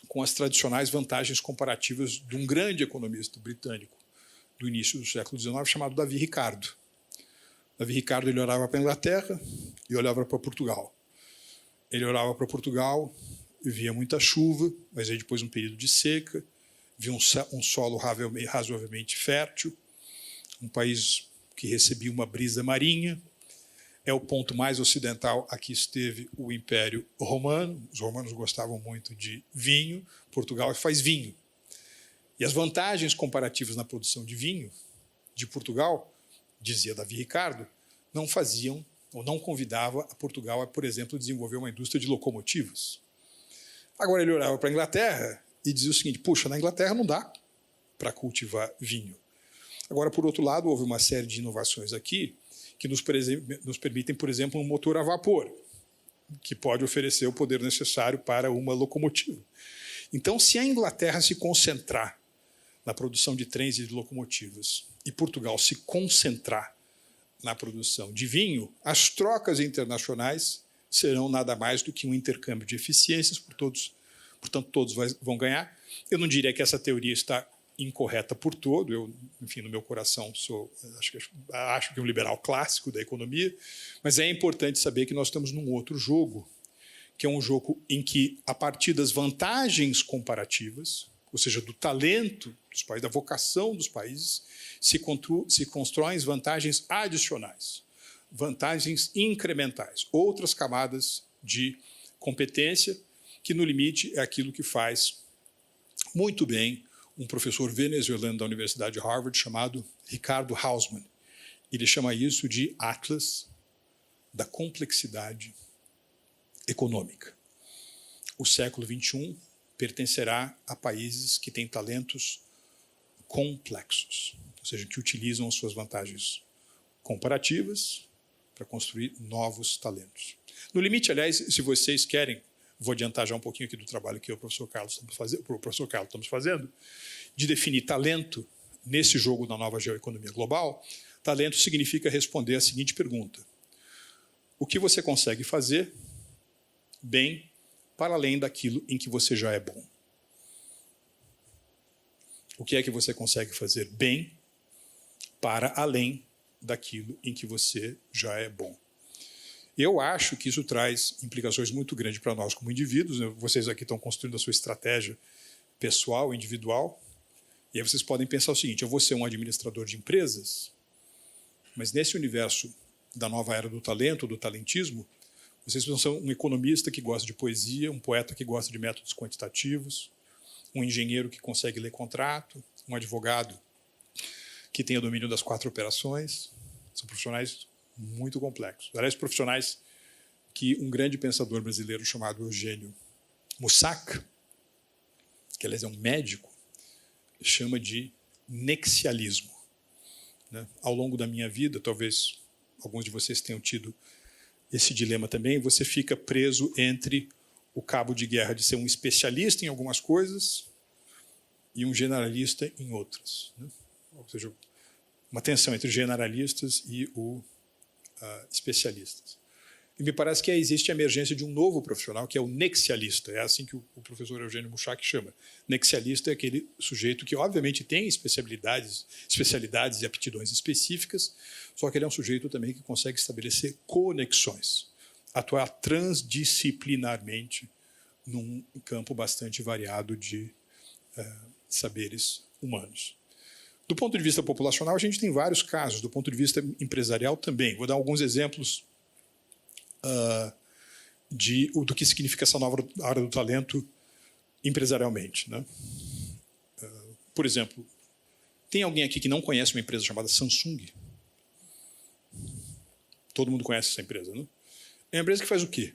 com as tradicionais vantagens comparativas de um grande economista britânico do início do século XIX, chamado Davi Ricardo. Davi Ricardo ele olhava para a Inglaterra e olhava para Portugal. Ele olhava para Portugal e via muita chuva, mas aí depois um período de seca, via um solo razoavelmente fértil, um país que recebia uma brisa marinha. É o ponto mais ocidental. Aqui esteve o Império Romano. Os romanos gostavam muito de vinho. Portugal faz vinho. E as vantagens comparativas na produção de vinho de Portugal, dizia Davi Ricardo, não faziam ou não convidava a Portugal a, por exemplo, desenvolver uma indústria de locomotivas. Agora ele olhava para a Inglaterra e dizia o seguinte: puxa, na Inglaterra não dá para cultivar vinho. Agora, por outro lado, houve uma série de inovações aqui que nos permitem, por exemplo, um motor a vapor, que pode oferecer o poder necessário para uma locomotiva. Então, se a Inglaterra se concentrar na produção de trens e de locomotivas e Portugal se concentrar na produção de vinho, as trocas internacionais serão nada mais do que um intercâmbio de eficiências, portanto, todos vão ganhar. Eu não diria que essa teoria está incorreta por todo. Eu, enfim, no meu coração acho que é um liberal clássico da economia, mas é importante saber que nós estamos num outro jogo, que é um jogo em que, a partir das vantagens comparativas, ou seja, do talento dos países, da vocação dos países, se constroem vantagens adicionais, vantagens incrementais, outras camadas de competência, que no limite é aquilo que faz muito bem um professor venezuelano da Universidade de Harvard chamado Ricardo Hausmann. Ele chama isso de Atlas da complexidade econômica. O século XXI pertencerá a países que têm talentos complexos, ou seja, que utilizam as suas vantagens comparativas para construir novos talentos. No limite, aliás, se vocês querem, vou adiantar já um pouquinho aqui do trabalho que eu e o professor Carlos estamos fazendo, de definir talento nesse jogo da nova geoeconomia global. Talento significa responder a seguinte pergunta: o que você consegue fazer bem para além daquilo em que você já é bom? O que é que você consegue fazer bem para além daquilo em que você já é bom? Eu acho que isso traz implicações muito grandes para nós como indivíduos. Vocês aqui estão construindo a sua estratégia pessoal, individual, e aí vocês podem pensar o seguinte: eu vou ser um administrador de empresas, mas nesse universo da nova era do talento, do talentismo, vocês vão ser um economista que gosta de poesia, um poeta que gosta de métodos quantitativos, um engenheiro que consegue ler contrato, um advogado que tenha domínio das 4 operações. São profissionais muito complexos. Aliás, profissionais que um grande pensador brasileiro chamado Eugênio Mussac, que aliás é um médico, chama de nexialismo. Ao longo da minha vida, talvez alguns de vocês tenham tido esse dilema também, você fica preso entre o cabo de guerra de ser um especialista em algumas coisas e um generalista em outras. Ou seja, uma tensão entre generalistas e especialistas. E me parece que existe a emergência de um novo profissional, que é o nexialista. É assim que o professor Eugênio Mussac chama. Nexialista é aquele sujeito que, obviamente, tem especialidades e aptidões específicas, só que ele é um sujeito também que consegue estabelecer conexões, atuar transdisciplinarmente num campo bastante variado de saberes humanos. Do ponto de vista populacional, a gente tem vários casos. Do ponto de vista empresarial também. Vou dar alguns exemplos do que significa essa nova área do talento empresarialmente, né? Por exemplo, tem alguém aqui que não conhece uma empresa chamada Samsung? Todo mundo conhece essa empresa, né? É uma empresa que faz o quê?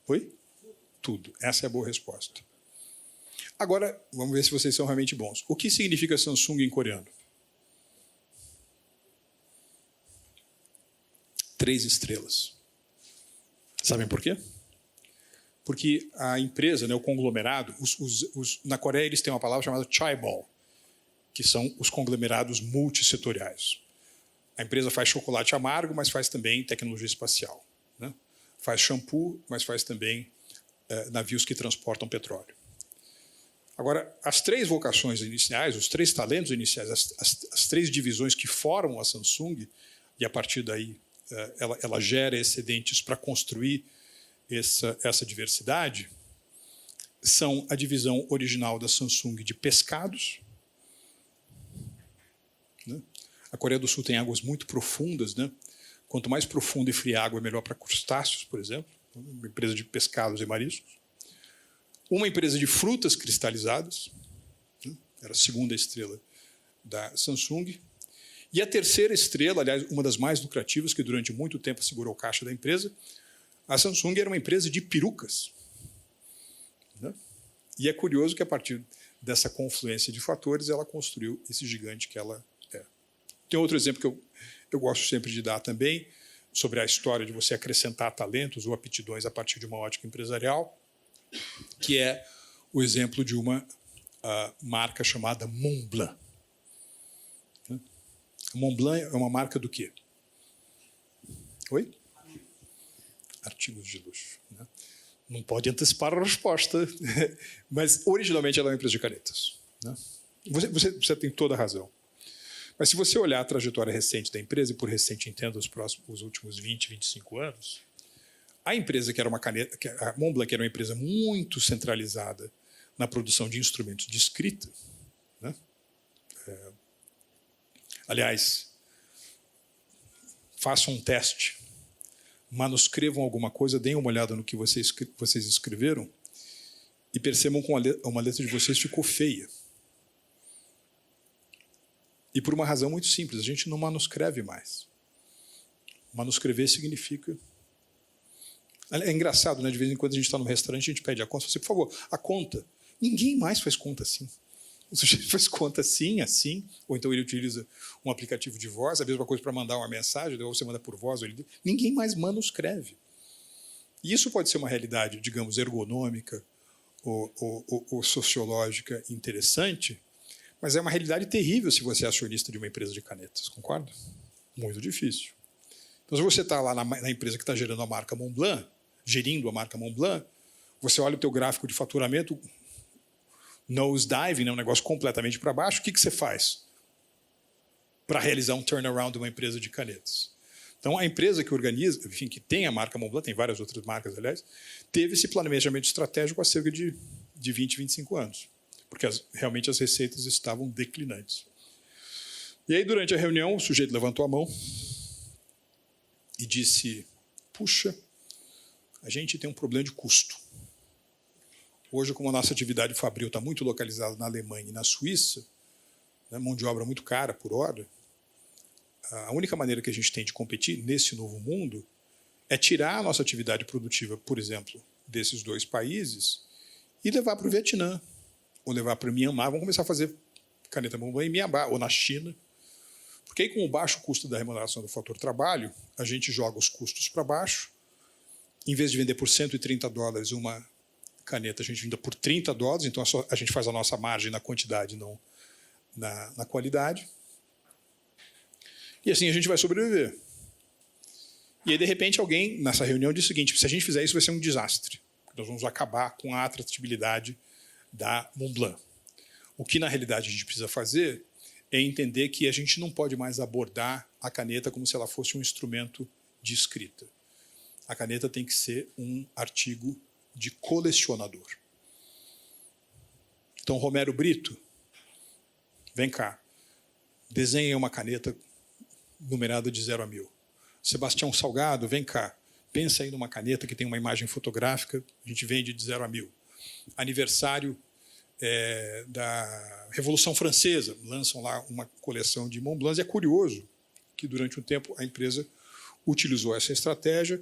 Oi? Tudo. Essa é a boa resposta. Agora, vamos ver se vocês são realmente bons. O que significa Samsung em coreano? 3 estrelas. Sabem por quê? Porque a empresa, né, o conglomerado, na Coreia eles têm uma palavra chamada chaebol, que são os conglomerados multissetoriais. A empresa faz chocolate amargo, mas faz também tecnologia espacial, né? Faz shampoo, mas faz também navios que transportam petróleo. Agora, as 3 vocações iniciais, os 3 talentos iniciais, as 3 divisões que formam a Samsung, e a partir daí ela gera excedentes para construir essa diversidade, são a divisão original da Samsung de pescados, né? A Coreia do Sul tem águas muito profundas, né? Quanto mais profunda e fria a água, é melhor para crustáceos, por exemplo. Uma empresa de pescados e mariscos. Uma empresa de frutas cristalizadas, né? Era a 2ª estrela da Samsung. E a 3ª estrela, aliás, uma das mais lucrativas, que durante muito tempo segurou o caixa da empresa, a Samsung era uma empresa de perucas, né? E é curioso que, a partir dessa confluência de fatores, ela construiu esse gigante que ela é. Tem outro exemplo que eu gosto sempre de dar também, sobre a história de você acrescentar talentos ou aptidões a partir de uma ótica empresarial, que é o exemplo de uma marca chamada Montblanc. Montblanc é uma marca do quê? Oi? Artigos de luxo, né? Não pode antecipar a resposta, mas originalmente ela é uma empresa de canetas, né? Você tem toda a razão. Mas se você olhar a trajetória recente da empresa, e por recente entendo os últimos 20, 25 anos, a empresa que era uma caneta, a Montblanc, que era uma empresa muito centralizada na produção de instrumentos de escrita, né? Aliás, façam um teste, manuscrevam alguma coisa, deem uma olhada no que vocês escreveram e percebam que uma letra de vocês ficou feia. E por uma razão muito simples, a gente não manuscreve mais. Manuscrever significa... É engraçado, né? De vez em quando a gente está no restaurante, a gente pede a conta, você, por favor, a conta. Ninguém mais faz conta assim. O sujeito faz conta assim, assim, ou então ele utiliza um aplicativo de voz, a mesma coisa para mandar uma mensagem, ou você manda por voz, ou ninguém mais manuscreve. E isso pode ser uma realidade, digamos, ergonômica ou sociológica interessante, mas é uma realidade terrível se você é acionista de uma empresa de canetas, concorda? Muito difícil. Então, se você está lá na empresa que está gerando a marca Montblanc, gerindo a marca Montblanc, você olha o teu gráfico de faturamento, nosedive, né, um negócio completamente para baixo, o que você faz para realizar um turnaround de uma empresa de canetas? Então, a empresa que organiza, enfim, que tem a marca Montblanc, tem várias outras marcas, aliás, teve esse planejamento estratégico há cerca de 20, 25 anos, porque realmente as receitas estavam declinantes. E aí, durante a reunião, o sujeito levantou a mão e disse, puxa, a gente tem um problema de custo. Hoje, como a nossa atividade fabril está muito localizada na Alemanha e na Suíça, né, mão de obra muito cara por hora, a única maneira que a gente tem de competir nesse novo mundo é tirar a nossa atividade produtiva, por exemplo, desses 2 países e levar para o Vietnã, ou levar para o Mianmar. Vamos começar a fazer caneta Montblanc em Mianmar, ou na China. Porque aí, com o baixo custo da remuneração do fator trabalho, a gente joga os custos para baixo. Em vez de vender por $130 uma caneta, a gente vende por $30, então a gente faz a nossa margem na quantidade, não na qualidade. E assim a gente vai sobreviver. E aí, de repente, alguém nessa reunião disse o seguinte, se a gente fizer isso, vai ser um desastre. Nós vamos acabar com a atratividade da Montblanc. O que, na realidade, a gente precisa fazer é entender que a gente não pode mais abordar a caneta como se ela fosse um instrumento de escrita. A caneta tem que ser um artigo de colecionador. Então, Romero Brito, vem cá, desenha uma caneta numerada de 0 a 1000. Sebastião Salgado, vem cá, pensa aí numa caneta que tem uma imagem fotográfica, a gente vende de 0 a 1000. aniversário da Revolução Francesa. Lançam lá uma coleção de Montblancs. E é curioso que, durante um tempo, a empresa utilizou essa estratégia,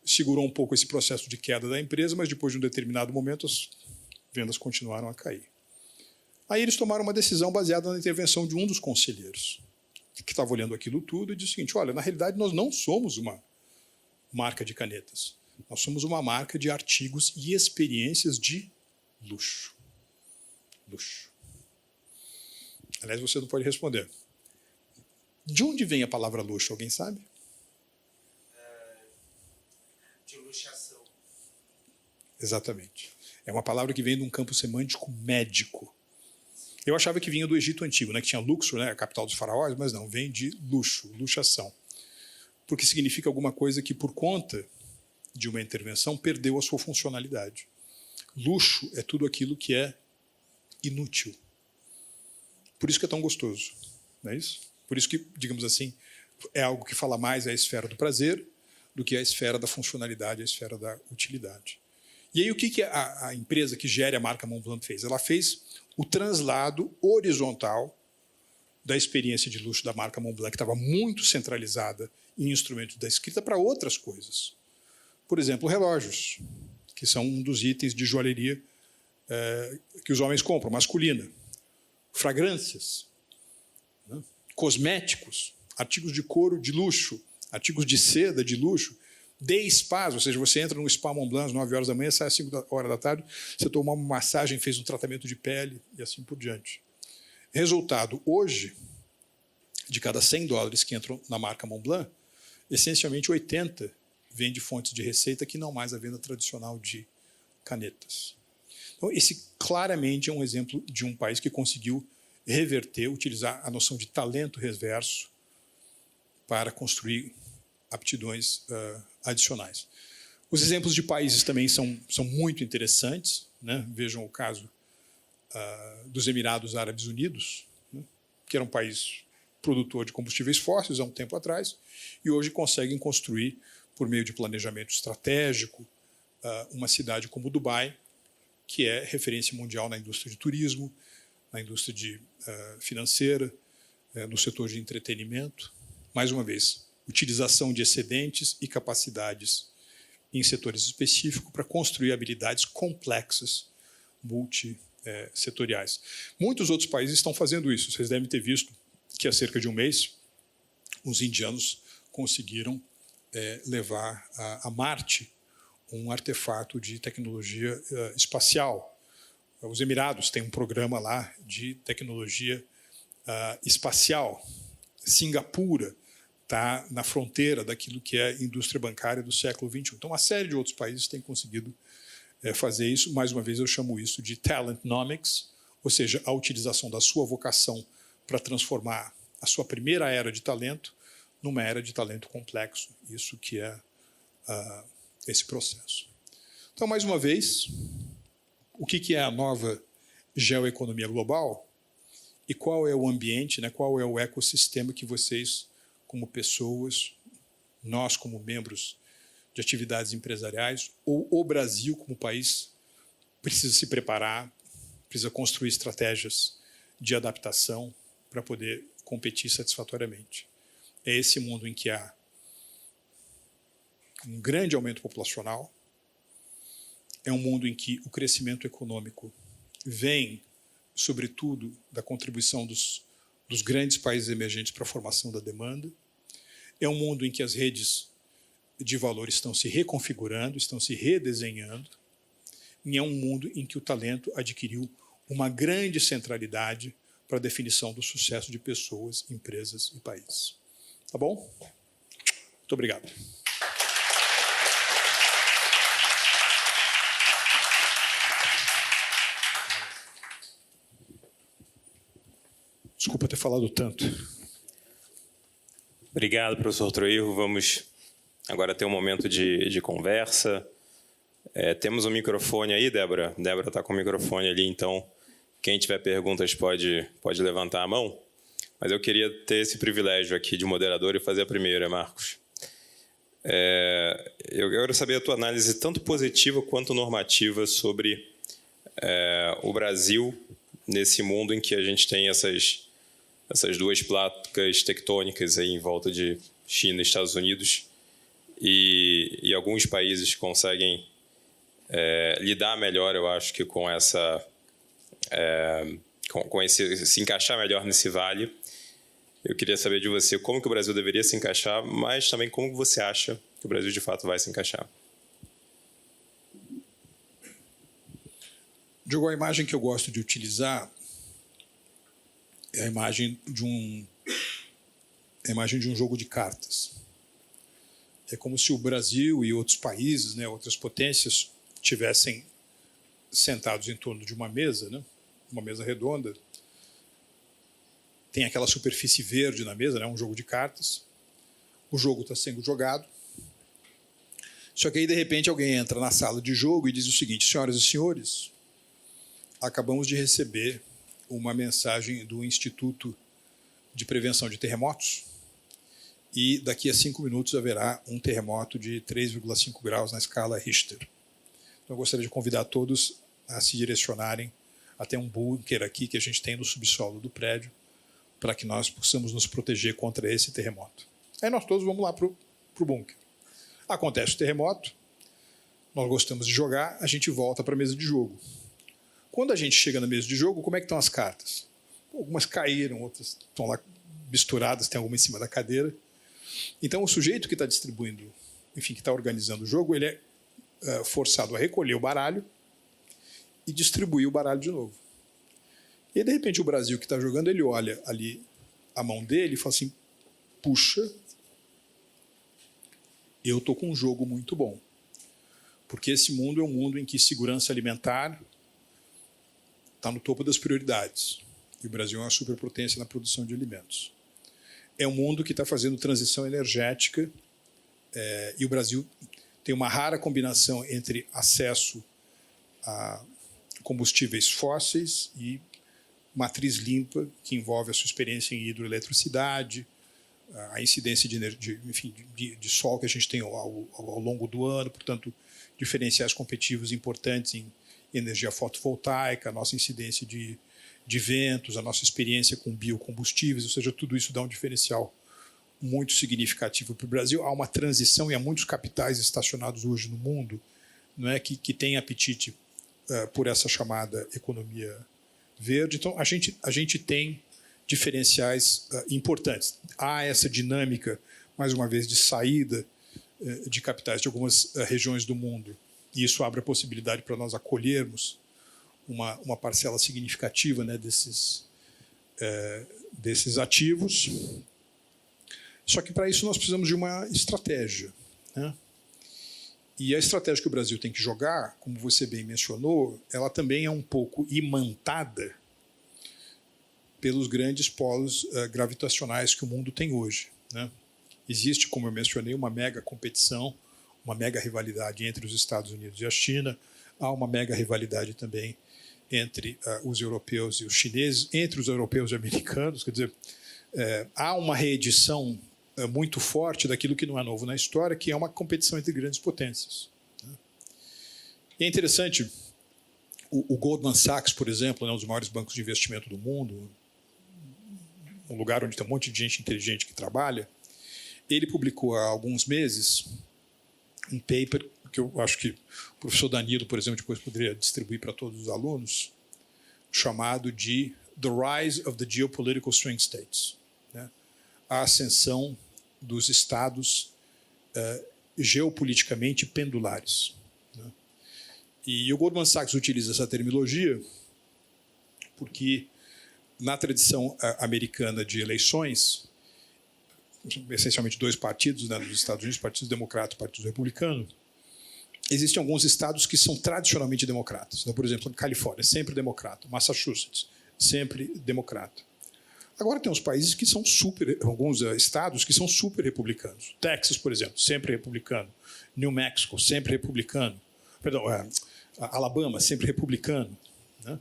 segurou um pouco esse processo de queda da empresa, mas depois de um determinado momento as vendas continuaram a cair. Aí eles tomaram uma decisão baseada na intervenção de um dos conselheiros, que estava olhando aquilo tudo e disse o seguinte: olha, na realidade nós não somos uma marca de canetas, nós somos uma marca de artigos e experiências de luxo. Luxo. Aliás, você não pode responder. De onde vem a palavra luxo? Alguém sabe?
De luxação.
Exatamente. É uma palavra que vem de um campo semântico médico. Eu achava que vinha do Egito Antigo, né, que tinha Luxor, né, a capital dos faraós, mas não, vem de luxo, luxação. Porque significa alguma coisa que, por conta de uma intervenção, perdeu a sua funcionalidade. Luxo é tudo aquilo que é inútil. Por isso que é tão gostoso, não é isso? Por isso que, digamos assim, é algo que fala mais à esfera do prazer do que à esfera da funcionalidade, à esfera da utilidade. E aí o que a empresa que gere a marca Montblanc fez? Ela fez o translado horizontal da experiência de luxo da marca Montblanc, que estava muito centralizada em instrumentos da escrita, para outras coisas. Por exemplo, relógios, que são um dos itens de joalheria que os homens compram, masculina. Fragrâncias, né? Cosméticos, artigos de couro de luxo, artigos de seda de luxo, de spas, ou seja, você entra no spa Montblanc às 9 horas da manhã, sai às 5 horas da tarde, você tomou uma massagem, fez um tratamento de pele e assim por diante. Resultado, hoje, de cada $100 que entram na marca Montblanc, essencialmente 80 vem de fontes de receita que não mais a venda tradicional de canetas. Então, esse claramente é um exemplo de um país que conseguiu reverter, utilizar a noção de talento reverso para construir aptidões adicionais. Os exemplos de países também são muito interessantes, né? Vejam o caso dos Emirados Árabes Unidos, né? Que era um país produtor de combustíveis fósseis há um tempo atrás, e hoje conseguem construir, por meio de planejamento estratégico, uma cidade como Dubai, que é referência mundial na indústria de turismo, na indústria financeira, no setor de entretenimento. Mais uma vez, utilização de excedentes e capacidades em setores específicos para construir habilidades complexas, multissetoriais. Muitos outros países estão fazendo isso. Vocês devem ter visto que há cerca de um mês, os indianos conseguiram levar a Marte um artefato de tecnologia espacial. Os Emirados têm um programa lá de tecnologia espacial. Singapura está na fronteira daquilo que é a indústria bancária do século XXI. Então, uma série de outros países têm conseguido fazer isso. Mais uma vez, eu chamo isso de talentnomics, ou seja, a utilização da sua vocação para transformar a sua primeira era de talento numa era de talento complexo. Isso que é esse processo. Então, mais uma vez, o que é a nova geoeconomia global e qual é o ambiente, né, qual é o ecossistema que vocês, como pessoas, nós como membros de atividades empresariais, ou o Brasil como país, precisa se preparar, precisa construir estratégias de adaptação para poder competir satisfatoriamente. É esse mundo em que há um grande aumento populacional, é um mundo em que o crescimento econômico vem, sobretudo, da contribuição dos grandes países emergentes para a formação da demanda, é um mundo em que as redes de valor estão se reconfigurando, estão se redesenhando, e é um mundo em que o talento adquiriu uma grande centralidade para a definição do sucesso de pessoas, empresas e países. Tá bom? Muito obrigado. Desculpa ter falado tanto.
Obrigado, professor Troirro. Vamos agora ter um momento de conversa. Temos um microfone aí, Débora? Débora está com o microfone ali, então quem tiver perguntas pode levantar a mão. Mas eu queria ter esse privilégio aqui de moderador e fazer a primeira, Marcos. Eu quero saber a tua análise tanto positiva quanto normativa sobre o Brasil, nesse mundo em que a gente tem essas duas placas tectônicas aí em volta de China e Estados Unidos, e alguns países conseguem lidar melhor, eu acho, que com se encaixar melhor nesse vale. Eu queria saber de você como que o Brasil deveria se encaixar, mas também como que você acha que o Brasil de fato vai se encaixar.
Diogo, a imagem que eu gosto de utilizar é a imagem de um jogo de cartas. É como se o Brasil e outros países, né, outras potências, tivessem sentados em torno de uma mesa, né, uma mesa redonda. Tem aquela superfície verde na mesa, né, um jogo de cartas. O jogo está sendo jogado. Só que aí, de repente, alguém entra na sala de jogo e diz o seguinte: senhoras e senhores, acabamos de receber uma mensagem do Instituto de Prevenção de Terremotos e daqui a 5 minutos haverá um terremoto de 3,5 graus na escala Richter. Então, eu gostaria de convidar todos a se direcionarem até um bunker aqui que a gente tem no subsolo do prédio para que nós possamos nos proteger contra esse terremoto. Aí nós todos vamos lá para o bunker. Acontece o terremoto, nós gostamos de jogar, a gente volta para a mesa de jogo. Quando a gente chega na mesa de jogo, como é que estão as cartas? Algumas caíram, outras estão lá misturadas, tem alguma em cima da cadeira. Então, o sujeito que está distribuindo, enfim, que está organizando o jogo, ele é forçado a recolher o baralho e distribuir o baralho de novo. E aí, de repente, o Brasil que está jogando, ele olha ali a mão dele e fala assim: puxa, eu estou com um jogo muito bom. Porque esse mundo é um mundo em que segurança alimentar está no topo das prioridades. E o Brasil é uma superpotência na produção de alimentos. É um mundo que está fazendo transição energética e o Brasil tem uma rara combinação entre acesso a combustíveis fósseis e matriz limpa, que envolve a sua experiência em hidroeletricidade, a incidência de sol que a gente tem ao longo do ano, portanto, diferenciais competitivos importantes em energia fotovoltaica, a nossa incidência de ventos, a nossa experiência com biocombustíveis, ou seja, tudo isso dá um diferencial muito significativo para o Brasil. Há uma transição e há muitos capitais estacionados hoje no mundo, não é, que têm apetite por essa chamada economia verde. Então, a gente tem diferenciais importantes. Há essa dinâmica, mais uma vez, de saída de capitais de algumas regiões do mundo, e isso abre a possibilidade para nós acolhermos uma parcela significativa, né, desses ativos. Só que, para isso, nós precisamos de uma estratégia, né? E a estratégia que o Brasil tem que jogar, como você bem mencionou, ela também é um pouco imantada pelos grandes polos gravitacionais que o mundo tem hoje, né? Existe, como eu mencionei, uma mega competição, uma mega rivalidade entre os Estados Unidos e a China. Há uma mega rivalidade também entre os europeus e os chineses, entre os europeus e americanos. Quer dizer, há uma reedição muito forte daquilo que não é novo na história, que é uma competição entre grandes potências, né? E é interessante, o Goldman Sachs, por exemplo, né, um dos maiores bancos de investimento do mundo, um lugar onde tem um monte de gente inteligente que trabalha, ele publicou há alguns meses um paper que eu acho que o professor Danilo, por exemplo, depois poderia distribuir para todos os alunos, chamado de The Rise of the Geopolitical Swing States, né? A ascensão dos estados geopoliticamente pendulares, né? E o Goldman Sachs utiliza essa terminologia porque, na tradição americana de eleições, essencialmente dois partidos, né, nos Estados Unidos, Partido Democrata e Partido Republicano, existem alguns estados que são tradicionalmente democratas. Então, por exemplo, a Califórnia, sempre democrata. Massachusetts, sempre democrata. Agora tem uns países que são alguns estados que são super republicanos. Texas, por exemplo, sempre republicano. New Mexico, sempre republicano. Perdão, Alabama, sempre republicano, né?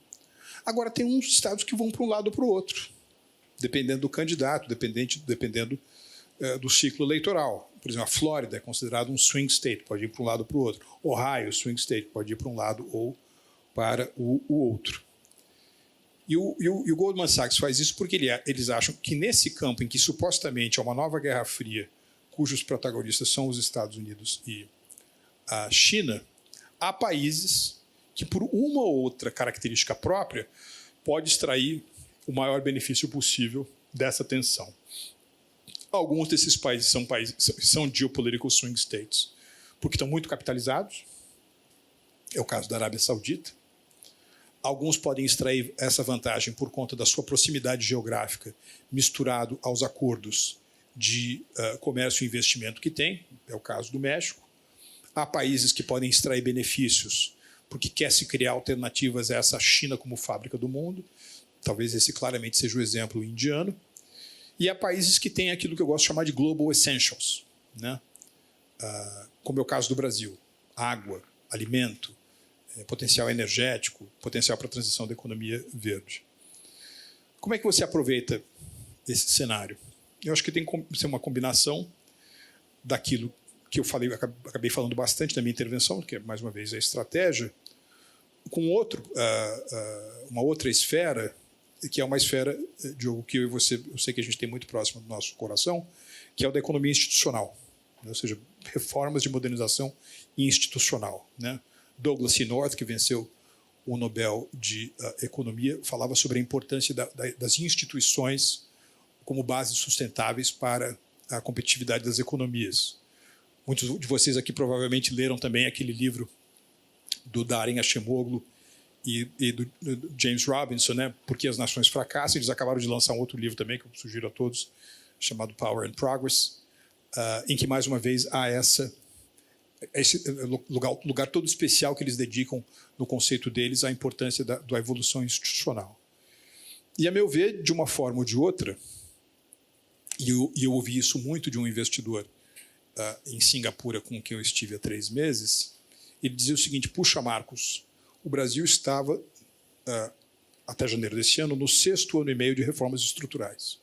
Agora tem uns estados que vão para um lado ou para o outro, dependendo do candidato, dependendo do ciclo eleitoral. Por exemplo, a Flórida é considerada um swing state, pode ir para um lado ou para o outro. Ohio, swing state, pode ir para um lado ou para o outro. E o Goldman Sachs faz isso porque eles acham que nesse campo em que supostamente é uma nova Guerra Fria, cujos protagonistas são os Estados Unidos e a China, há países que, por uma ou outra característica própria, pode extrair o maior benefício possível dessa tensão. Alguns desses países são geopolitical swing states, porque estão muito capitalizados. É o caso da Arábia Saudita. Alguns podem extrair essa vantagem por conta da sua proximidade geográfica, misturado aos acordos de comércio e investimento que tem. É o caso do México. Há países que podem extrair benefícios porque quer se criar alternativas a essa China como fábrica do mundo. Talvez esse claramente seja o exemplo indiano. E há países que têm aquilo que eu gosto de chamar de global essentials, né? Como é o caso do Brasil. Água, alimento, potencial energético, potencial para a transição da economia verde. Como é que você aproveita esse cenário? Eu acho que tem que ser uma combinação daquilo que eu falei, acabei falando bastante na minha intervenção, que é, mais uma vez, a estratégia, com uma outra esfera, que é uma esfera, Diogo, que eu e você, eu sei que a gente tem muito próximo do nosso coração, que é o da economia institucional, né? Ou seja, reformas de modernização institucional, né? Douglas C. North, que venceu o Nobel de Economia, falava sobre a importância das instituições como bases sustentáveis para a competitividade das economias. Muitos de vocês aqui provavelmente leram também aquele livro do Darin Acemoglu e do James Robinson, né? Porque as Nações Fracassam. Eles acabaram de lançar um outro livro também, que eu sugiro a todos, chamado Power and Progress, em que, mais uma vez, há esse lugar todo especial que eles dedicam no conceito deles à importância da evolução institucional. E, a meu ver, de uma forma ou de outra, e eu ouvi isso muito de um investidor em Singapura, com quem eu estive há 3 meses, ele dizia o seguinte: puxa, Marcos, o Brasil estava, até janeiro desse ano, no 6º ano e meio de reformas estruturais.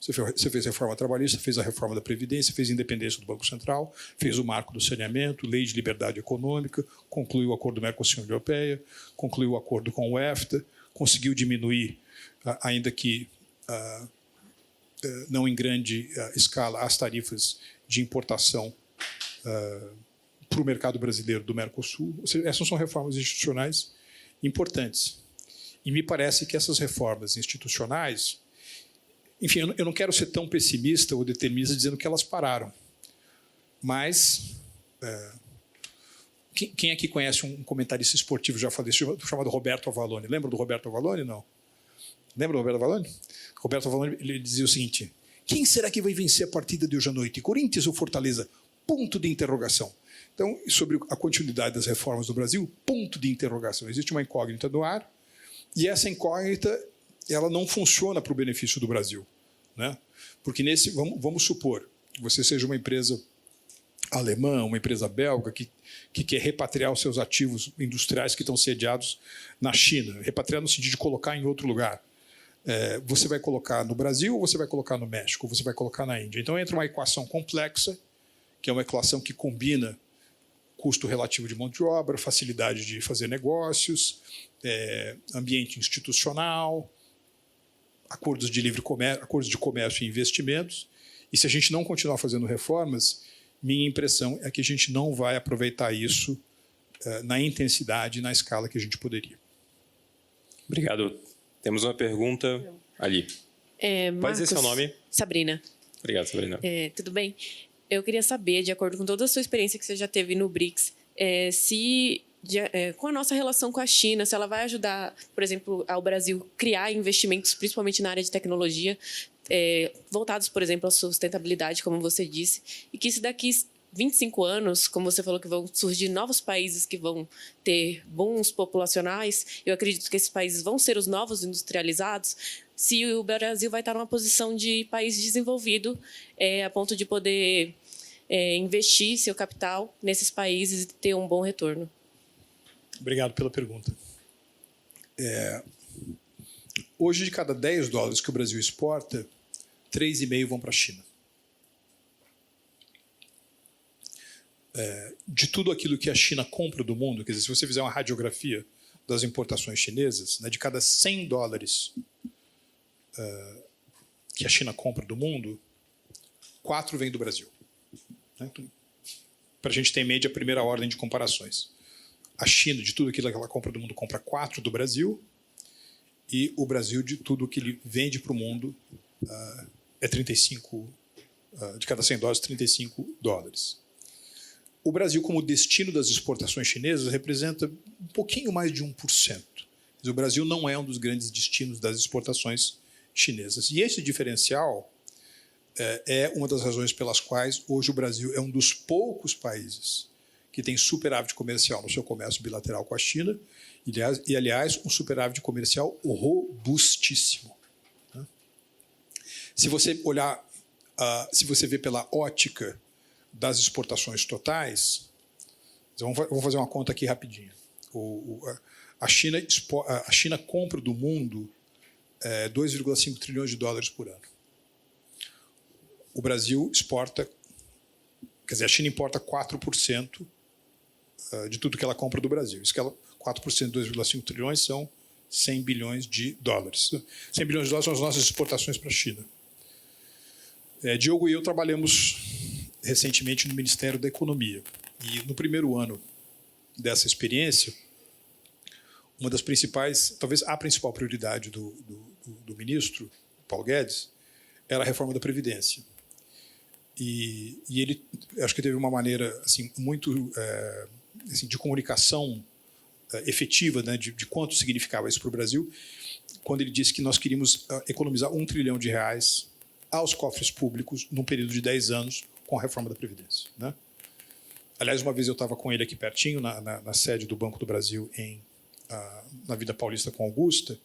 Você fez a reforma trabalhista, fez a reforma da Previdência, fez a independência do Banco Central, fez o marco do saneamento, lei de liberdade econômica, concluiu o acordo Mercosul-União Europeia, concluiu o acordo com o EFTA, conseguiu diminuir, ainda que não em grande escala, as tarifas de importação para o mercado brasileiro do Mercosul. Ou seja, essas são reformas institucionais importantes. E me parece que essas reformas institucionais... Enfim, eu não quero ser tão pessimista ou determinista dizendo que elas pararam. Mas quem aqui conhece um comentarista esportivo já falecido chamado Roberto Avallone? Lembra do Roberto Avallone? Não. Lembra do Roberto Avallone? Roberto Avallone, ele dizia o seguinte: quem será que vai vencer a partida de hoje à noite? Corinthians ou Fortaleza? Ponto de interrogação. Então, sobre a continuidade das reformas do Brasil, ponto de interrogação. Existe uma incógnita no ar, e essa incógnita ela não funciona para o benefício do Brasil, né? Porque vamos supor que você seja uma empresa alemã, uma empresa belga que quer repatriar os seus ativos industriais que estão sediados na China, repatriar no sentido de colocar em outro lugar. Você vai colocar no Brasil ou você vai colocar no México, ou você vai colocar na Índia? Então entra uma equação complexa, que é uma equação que combina custo relativo de mão de obra, facilidade de fazer negócios, ambiente institucional, acordos de livre comércio, acordos de comércio e investimentos. E se a gente não continuar fazendo reformas, minha impressão é que a gente não vai aproveitar isso na intensidade e na escala que a gente poderia.
Obrigado. Temos uma pergunta ali.
Marcos,
pode dizer seu nome?
Sabrina.
Obrigado, Sabrina.
Tudo bem? Eu queria saber, de acordo com toda a sua experiência que você já teve no BRICS, com a nossa relação com a China, se ela vai ajudar, por exemplo, ao Brasil criar investimentos, principalmente na área de tecnologia, voltados, por exemplo, à sustentabilidade, como você disse, e que se daqui 25 anos, como você falou, que vão surgir novos países que vão ter booms populacionais, eu acredito que esses países vão ser os novos industrializados, se o Brasil vai estar numa posição de país desenvolvido, a ponto de poder investir seu capital nesses países e ter um bom retorno.
Obrigado pela pergunta. Hoje, de cada $10 que o Brasil exporta, 3,5 vão para a China. De tudo aquilo que a China compra do mundo, quer dizer, se você fizer uma radiografia das importações chinesas, né, de cada 100 dólares que a China compra do mundo, 4 vêm do Brasil. Né? Então, para a gente ter em mente a primeira ordem de comparações. A China, de tudo aquilo que ela compra do mundo, compra 4 do Brasil, e o Brasil, de tudo que ele vende para o mundo, é 35, de cada 100 dólares, 35 dólares. O Brasil, como destino das exportações chinesas, representa um pouquinho mais de 1%. Mas o Brasil não é um dos grandes destinos das exportações chinesas. E esse diferencial é uma das razões pelas quais hoje o Brasil é um dos poucos países que tem superávit comercial no seu comércio bilateral com a China e, aliás, um superávit comercial robustíssimo. Se você olhar, se você ver pela ótica das exportações totais, vamos fazer uma conta aqui rapidinho. A China compra do mundo 2,5 trilhões de dólares por ano. O Brasil exporta, quer dizer, a China importa 4% de tudo que ela compra do Brasil. Isso que 4% de 2,5 trilhões são 100 bilhões de dólares. 100 bilhões de dólares são as nossas exportações para a China. Diogo e eu trabalhamos recentemente no Ministério da Economia. E no primeiro ano dessa experiência, uma das principais, talvez a principal prioridade do ministro, Paulo Guedes, era a reforma da Previdência. E ele, acho que teve uma maneira assim, muito assim, de comunicação efetiva, né, de quanto significava isso para o Brasil, quando ele disse que nós queríamos economizar R$1 trilhão aos cofres públicos num período de 10 anos com a reforma da Previdência. Né? Aliás, uma vez eu estava com ele aqui pertinho, na sede do Banco do Brasil, na Vida Paulista com Augusta.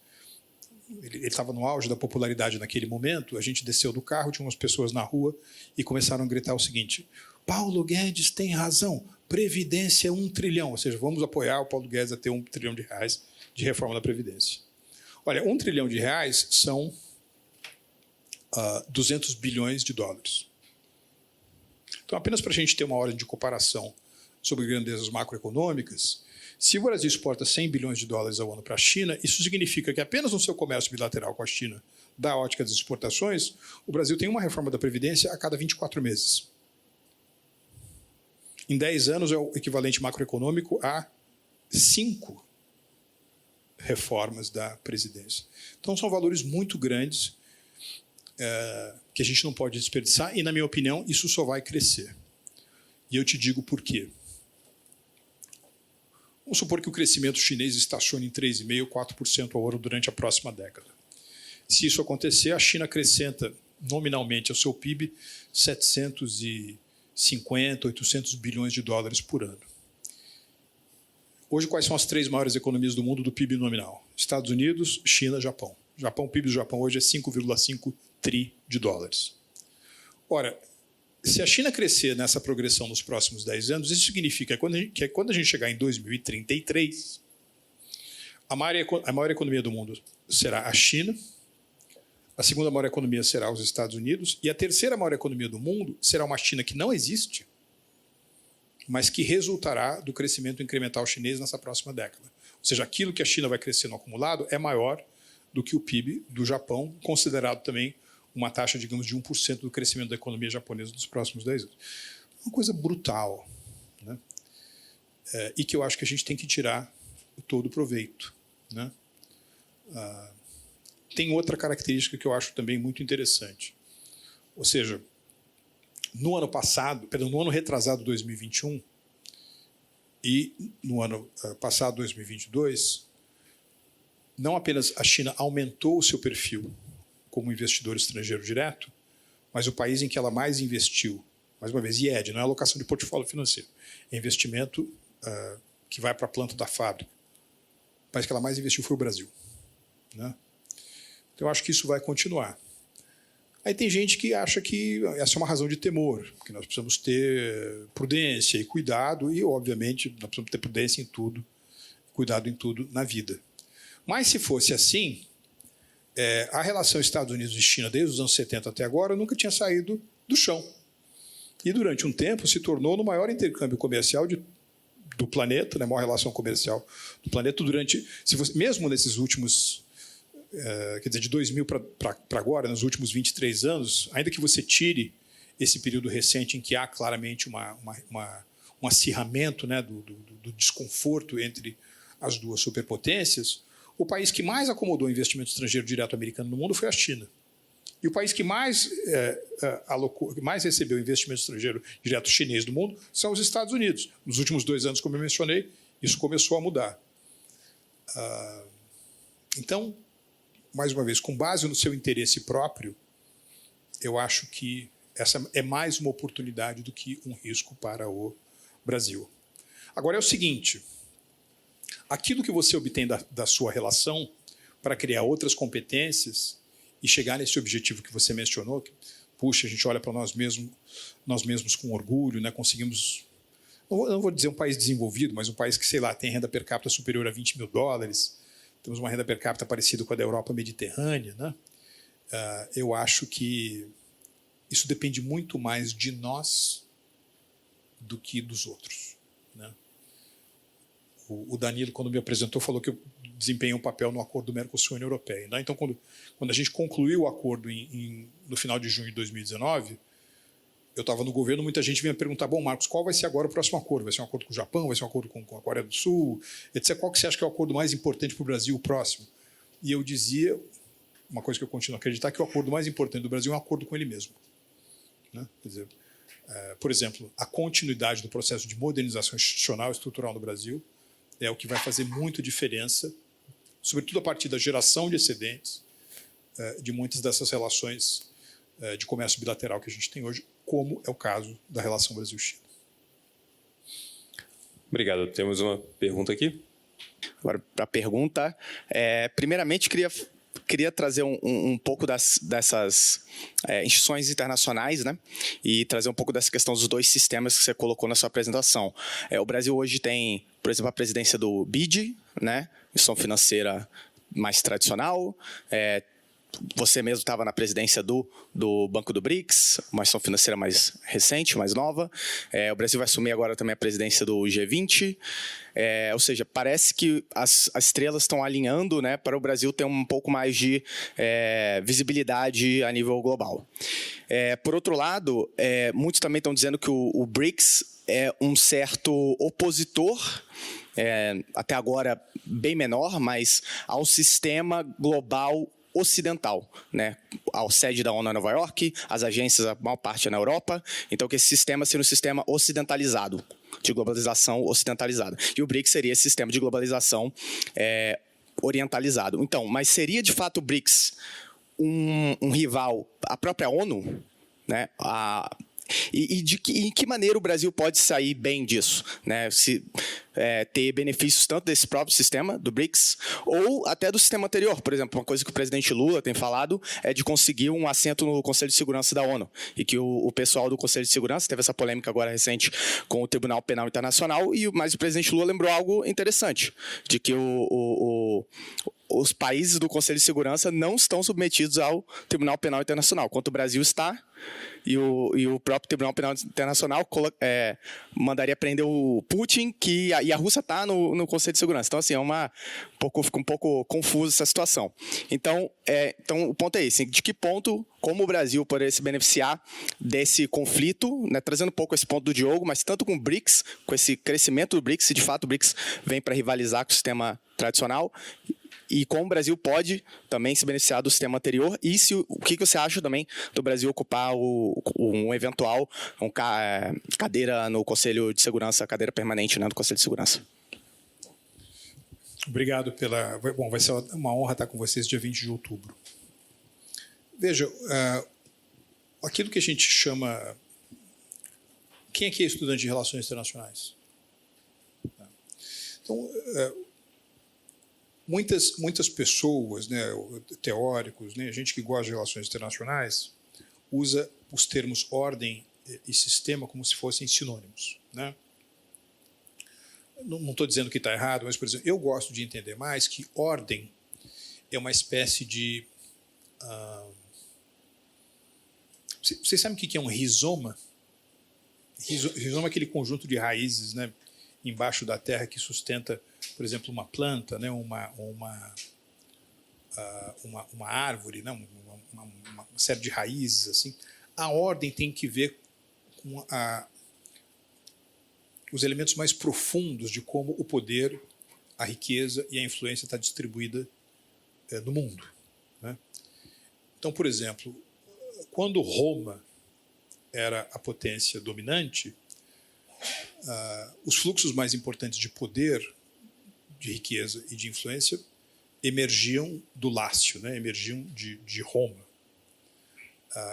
Ele estava no auge da popularidade naquele momento. A gente desceu do carro, tinha umas pessoas na rua e começaram a gritar o seguinte: Paulo Guedes tem razão, Previdência é 1 trilhão. Ou seja, vamos apoiar o Paulo Guedes a ter R$1 trilhão de reforma da Previdência. Olha, R$1 trilhão são 200 bilhões de dólares. Então, apenas para a gente ter uma ordem de comparação sobre grandezas macroeconômicas, se o Brasil exporta 100 bilhões de dólares ao ano para a China, isso significa que apenas no seu comércio bilateral com a China, da ótica das exportações, o Brasil tem uma reforma da Previdência a cada 24 meses. Em 10 anos é o equivalente macroeconômico a 5 reformas da Previdência. Então, são valores muito grandes que a gente não pode desperdiçar e, na minha opinião, isso só vai crescer. E eu te digo por quê. Vamos supor que o crescimento chinês estacione em 3,5%, 4% ao ano durante a próxima década. Se isso acontecer, a China acrescenta nominalmente ao seu PIB 750, 800 bilhões de dólares por ano. Hoje, quais são as 3 maiores economias do mundo do PIB nominal? Estados Unidos, China, Japão. O PIB do Japão hoje é 5,5 tri de dólares. Ora, se a China crescer nessa progressão nos próximos 10 anos, isso significa que quando a gente chegar em 2033, a maior economia do mundo será a China, a segunda maior economia será os Estados Unidos, e a terceira maior economia do mundo será uma China que não existe, mas que resultará do crescimento incremental chinês nessa próxima década. Ou seja, aquilo que a China vai crescer no acumulado é maior do que o PIB do Japão, considerado também uma taxa, digamos, de 1% do crescimento da economia japonesa nos próximos 10 anos. Uma coisa brutal, né? E que eu acho que a gente tem que tirar todo o proveito. Né? Tem outra característica que eu acho também muito interessante. Ou seja, no ano retrasado, 2021, e no ano passado, 2022, não apenas a China aumentou o seu perfil como investidor estrangeiro direto, mas o país em que ela mais investiu, mais uma vez, IED, não é alocação de portfólio financeiro, é investimento que vai para a planta da fábrica. O país que ela mais investiu foi o Brasil. Né? Então, eu acho que isso vai continuar. Aí tem gente que acha que essa é uma razão de temor, que nós precisamos ter prudência e cuidado, e, obviamente, nós precisamos ter prudência em tudo, cuidado em tudo na vida. Mas, se fosse assim, a relação Estados Unidos e China, desde os anos 70 até agora, nunca tinha saído do chão. E, durante um tempo, se tornou no maior intercâmbio comercial de do planeta, né, a maior relação comercial do planeta durante, mesmo nesses últimos, quer dizer, de 2000 para agora, nos últimos 23 anos, ainda que você tire esse período recente em que há claramente um acirramento, né, do desconforto entre as duas superpotências, o país que mais acomodou investimento estrangeiro direto americano no mundo foi a China. E o país que mais recebeu investimento estrangeiro direto chinês do mundo são os Estados Unidos. Nos últimos 2 anos, como eu mencionei, isso começou a mudar. Então, mais uma vez, com base no seu interesse próprio, eu acho que essa é mais uma oportunidade do que um risco para o Brasil. Agora é o seguinte, aquilo que você obtém da sua relação para criar outras competências e chegar nesse objetivo que você mencionou, que, puxa, a gente olha para nós mesmos com orgulho, né? Conseguimos, não vou dizer um país desenvolvido, mas um país que, sei lá, tem renda per capita superior a $20 mil, temos uma renda per capita parecida com a da Europa mediterrânea, né? Eu acho que isso depende muito mais de nós do que dos outros, né? O Danilo, quando me apresentou, falou que eu desempenhei um papel no acordo do Mercosul-União Europeia. Né? Então, quando a gente concluiu o acordo no final de junho de 2019, eu estava no governo, muita gente vinha perguntar, bom, Marcos, qual vai ser agora o próximo acordo? Vai ser um acordo com o Japão? Vai ser um acordo com a Coreia do Sul? Etc. Qual que você acha que é o acordo mais importante para o Brasil, o próximo? E eu dizia, uma coisa que eu continuo a acreditar, que o acordo mais importante do Brasil é um acordo com ele mesmo. Né? Quer dizer, por exemplo, a continuidade do processo de modernização institucional e estrutural no Brasil é o que vai fazer muita diferença, sobretudo a partir da geração de excedentes de muitas dessas relações de comércio bilateral que a gente tem hoje, como é o caso da relação Brasil-China.
Obrigado. Temos uma pergunta aqui.
Agora, para a pergunta, primeiramente, queria trazer um pouco dessas instituições internacionais, né? E trazer um pouco dessa questão dos 2 sistemas que você colocou na sua apresentação. O Brasil hoje tem, por exemplo, a presidência do BID, né? Instituição financeira mais tradicional. Você mesmo estava na presidência do Banco do BRICS, uma instituição financeira mais recente, mais nova. O Brasil vai assumir agora também a presidência do G20. Ou seja, parece que as estrelas estão alinhando, né, para o Brasil ter um pouco mais de visibilidade a nível global. Por outro lado, muitos também estão dizendo que o BRICS é um certo opositor, até agora bem menor, mas ao sistema global ocidental, né? A sede da ONU é Nova York, as agências, a maior parte é na Europa, então que esse sistema seria um sistema ocidentalizado, de globalização ocidentalizada. E o BRICS seria esse sistema de globalização orientalizado. Então, mas seria de fato o BRICS um rival à própria ONU, né? Em que maneira o Brasil pode sair bem disso, né? Ter benefícios tanto desse próprio sistema, do BRICS, ou até do sistema anterior. Por exemplo, uma coisa que o presidente Lula tem falado é de conseguir um assento no Conselho de Segurança da ONU, e que o pessoal do Conselho de Segurança, teve essa polêmica agora recente com o Tribunal Penal Internacional, mas o presidente Lula lembrou algo interessante, de que os países do Conselho de Segurança não estão submetidos ao Tribunal Penal Internacional, enquanto o Brasil está, e o próprio Tribunal Penal Internacional mandaria prender o Putin, e a Rússia está no Conselho de Segurança. Então, assim, fica um pouco confusa essa situação. Então, o ponto é esse, de que ponto, como o Brasil poderia se beneficiar desse conflito, né, trazendo um pouco esse ponto do Diogo, mas tanto com o BRICS, com esse crescimento do BRICS, se de fato o BRICS vem para rivalizar com o sistema tradicional, e como o Brasil pode também se beneficiar do sistema anterior, e o que você acha também do Brasil ocupar um eventual cadeira no Conselho de Segurança, cadeira permanente, né, no Conselho de Segurança.
Obrigado pela... Bom, vai ser uma honra estar com vocês dia 20 de outubro. Veja, aquilo que a gente chama... Quem aqui é estudante de Relações Internacionais? Então, muitas pessoas, né, teóricos, né, gente que gosta de relações internacionais, usa os termos ordem e sistema como se fossem sinônimos, né? Não estou dizendo que está errado, mas, por exemplo, eu gosto de entender mais que ordem é uma espécie de... Vocês sabem o que é um rizoma? Rizoma é aquele conjunto de raízes, né, embaixo da terra que sustenta, por exemplo, uma planta, né, uma árvore, né, uma série de raízes, assim. A ordem tem que ver com os elementos mais profundos de como o poder, a riqueza e a influência está distribuída no mundo, né? Então, por exemplo, quando Roma era a potência dominante, os fluxos mais importantes de poder, de riqueza e de influência emergiam do Lácio, né? Emergiam de Roma.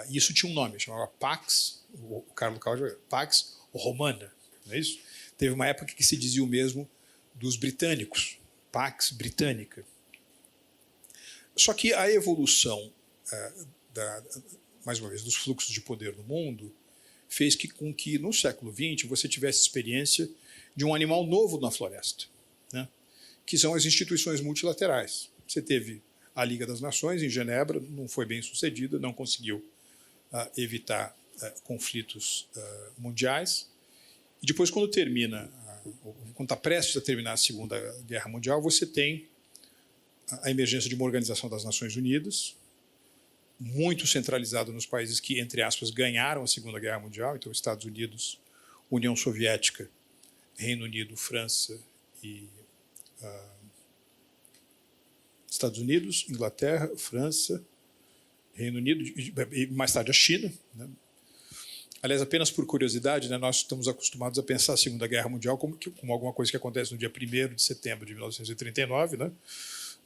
E isso tinha um nome, chamava Pax, o Carlo Cláudio, Pax Romana, não é isso? Teve uma época que se dizia o mesmo dos britânicos, Pax Britânica. Só que a evolução, mais uma vez, dos fluxos de poder no mundo fez com que, no século XX, você tivesse experiência de um animal novo na floresta, né? Que são as instituições multilaterais. Você teve a Liga das Nações, em Genebra, não foi bem sucedida, não conseguiu evitar conflitos mundiais. E depois, quando está prestes a terminar a Segunda Guerra Mundial, você tem a emergência de uma Organização das Nações Unidas, muito centralizada nos países que, entre aspas, ganharam a Segunda Guerra Mundial, então Estados Unidos, União Soviética, Reino Unido, França e Estados Unidos, Inglaterra, França, Reino Unido e mais tarde a China, né? Aliás, apenas por curiosidade, né, nós estamos acostumados a pensar a Segunda Guerra Mundial como alguma coisa que acontece no dia 1º de setembro de 1939, né,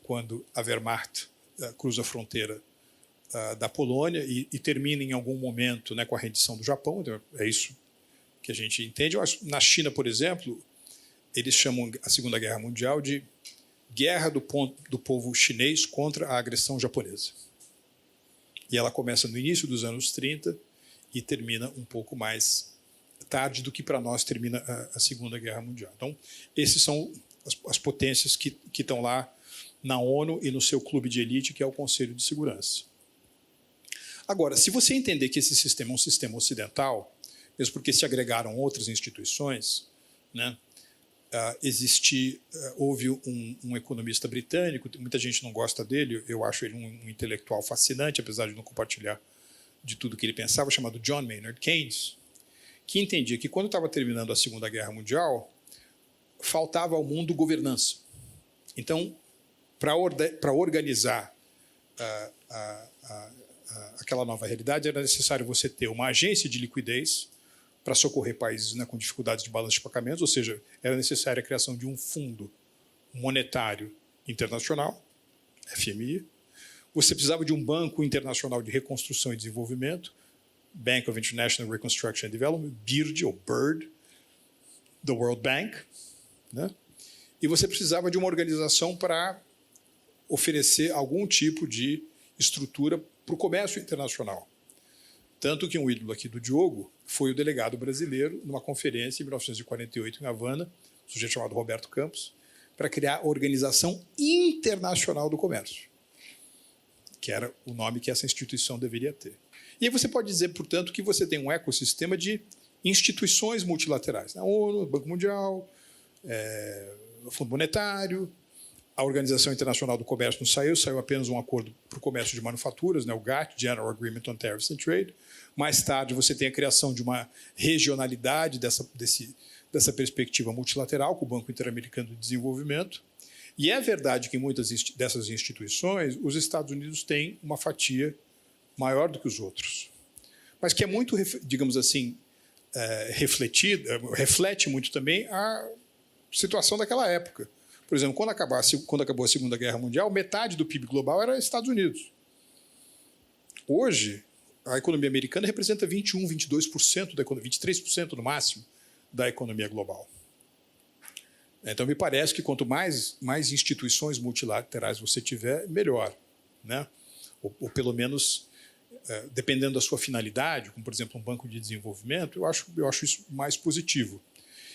quando a Wehrmacht cruza a fronteira da Polônia e termina em algum momento, né, com a rendição do Japão. Então, é isso que a gente entende. Na China, por exemplo, eles chamam a Segunda Guerra Mundial de Guerra do Povo Chinês contra a agressão japonesa. E ela começa no início dos anos 30 e termina um pouco mais tarde do que para nós termina a Segunda Guerra Mundial. Então, esses são as potências que estão lá na ONU e no seu clube de elite, que é o Conselho de Segurança. Agora, se você entender que esse sistema é um sistema ocidental, mesmo porque se agregaram outras instituições, né, houve um economista britânico, muita gente não gosta dele, eu acho ele um intelectual fascinante, apesar de não compartilhar de tudo que ele pensava, chamado John Maynard Keynes, que entendia que quando estava terminando a Segunda Guerra Mundial, faltava ao mundo governança. Então, para organizar aquela nova realidade, era necessário você ter uma agência de liquidez para socorrer países, né, com dificuldades de balanço de pagamentos, ou seja, era necessária a criação de um fundo monetário internacional, FMI. Você precisava de um banco internacional de reconstrução e desenvolvimento, Bank of International Reconstruction and Development, BIRD, ou BIRD, the World Bank, né? E você precisava de uma organização para oferecer algum tipo de estrutura para o comércio internacional. Tanto que um ídolo aqui do Diogo foi o delegado brasileiro numa conferência em 1948 em Havana, um sujeito chamado Roberto Campos, para criar a Organização Internacional do Comércio, que era o nome que essa instituição deveria ter. E aí você pode dizer, portanto, que você tem um ecossistema de instituições multilaterais. A ONU, o Banco Mundial, o Fundo Monetário, a Organização Internacional do Comércio não saiu apenas um acordo para o comércio de manufaturas, né, o GATT, General Agreement on Tariffs and Trade. Mais tarde você tem a criação de uma regionalidade dessa perspectiva multilateral com o Banco Interamericano de Desenvolvimento. E é verdade que em muitas dessas instituições os Estados Unidos têm uma fatia maior do que os outros, mas que é muito, digamos assim, reflete muito também a situação daquela época. Por exemplo, quando acabou a Segunda Guerra Mundial, metade do PIB global era Estados Unidos. Hoje, a economia americana representa 21%, 22% da economia, 23% no máximo da economia global. Então, me parece que quanto mais instituições multilaterais você tiver, melhor, né? Ou pelo menos, dependendo da sua finalidade, como, por exemplo, um banco de desenvolvimento, eu acho isso mais positivo.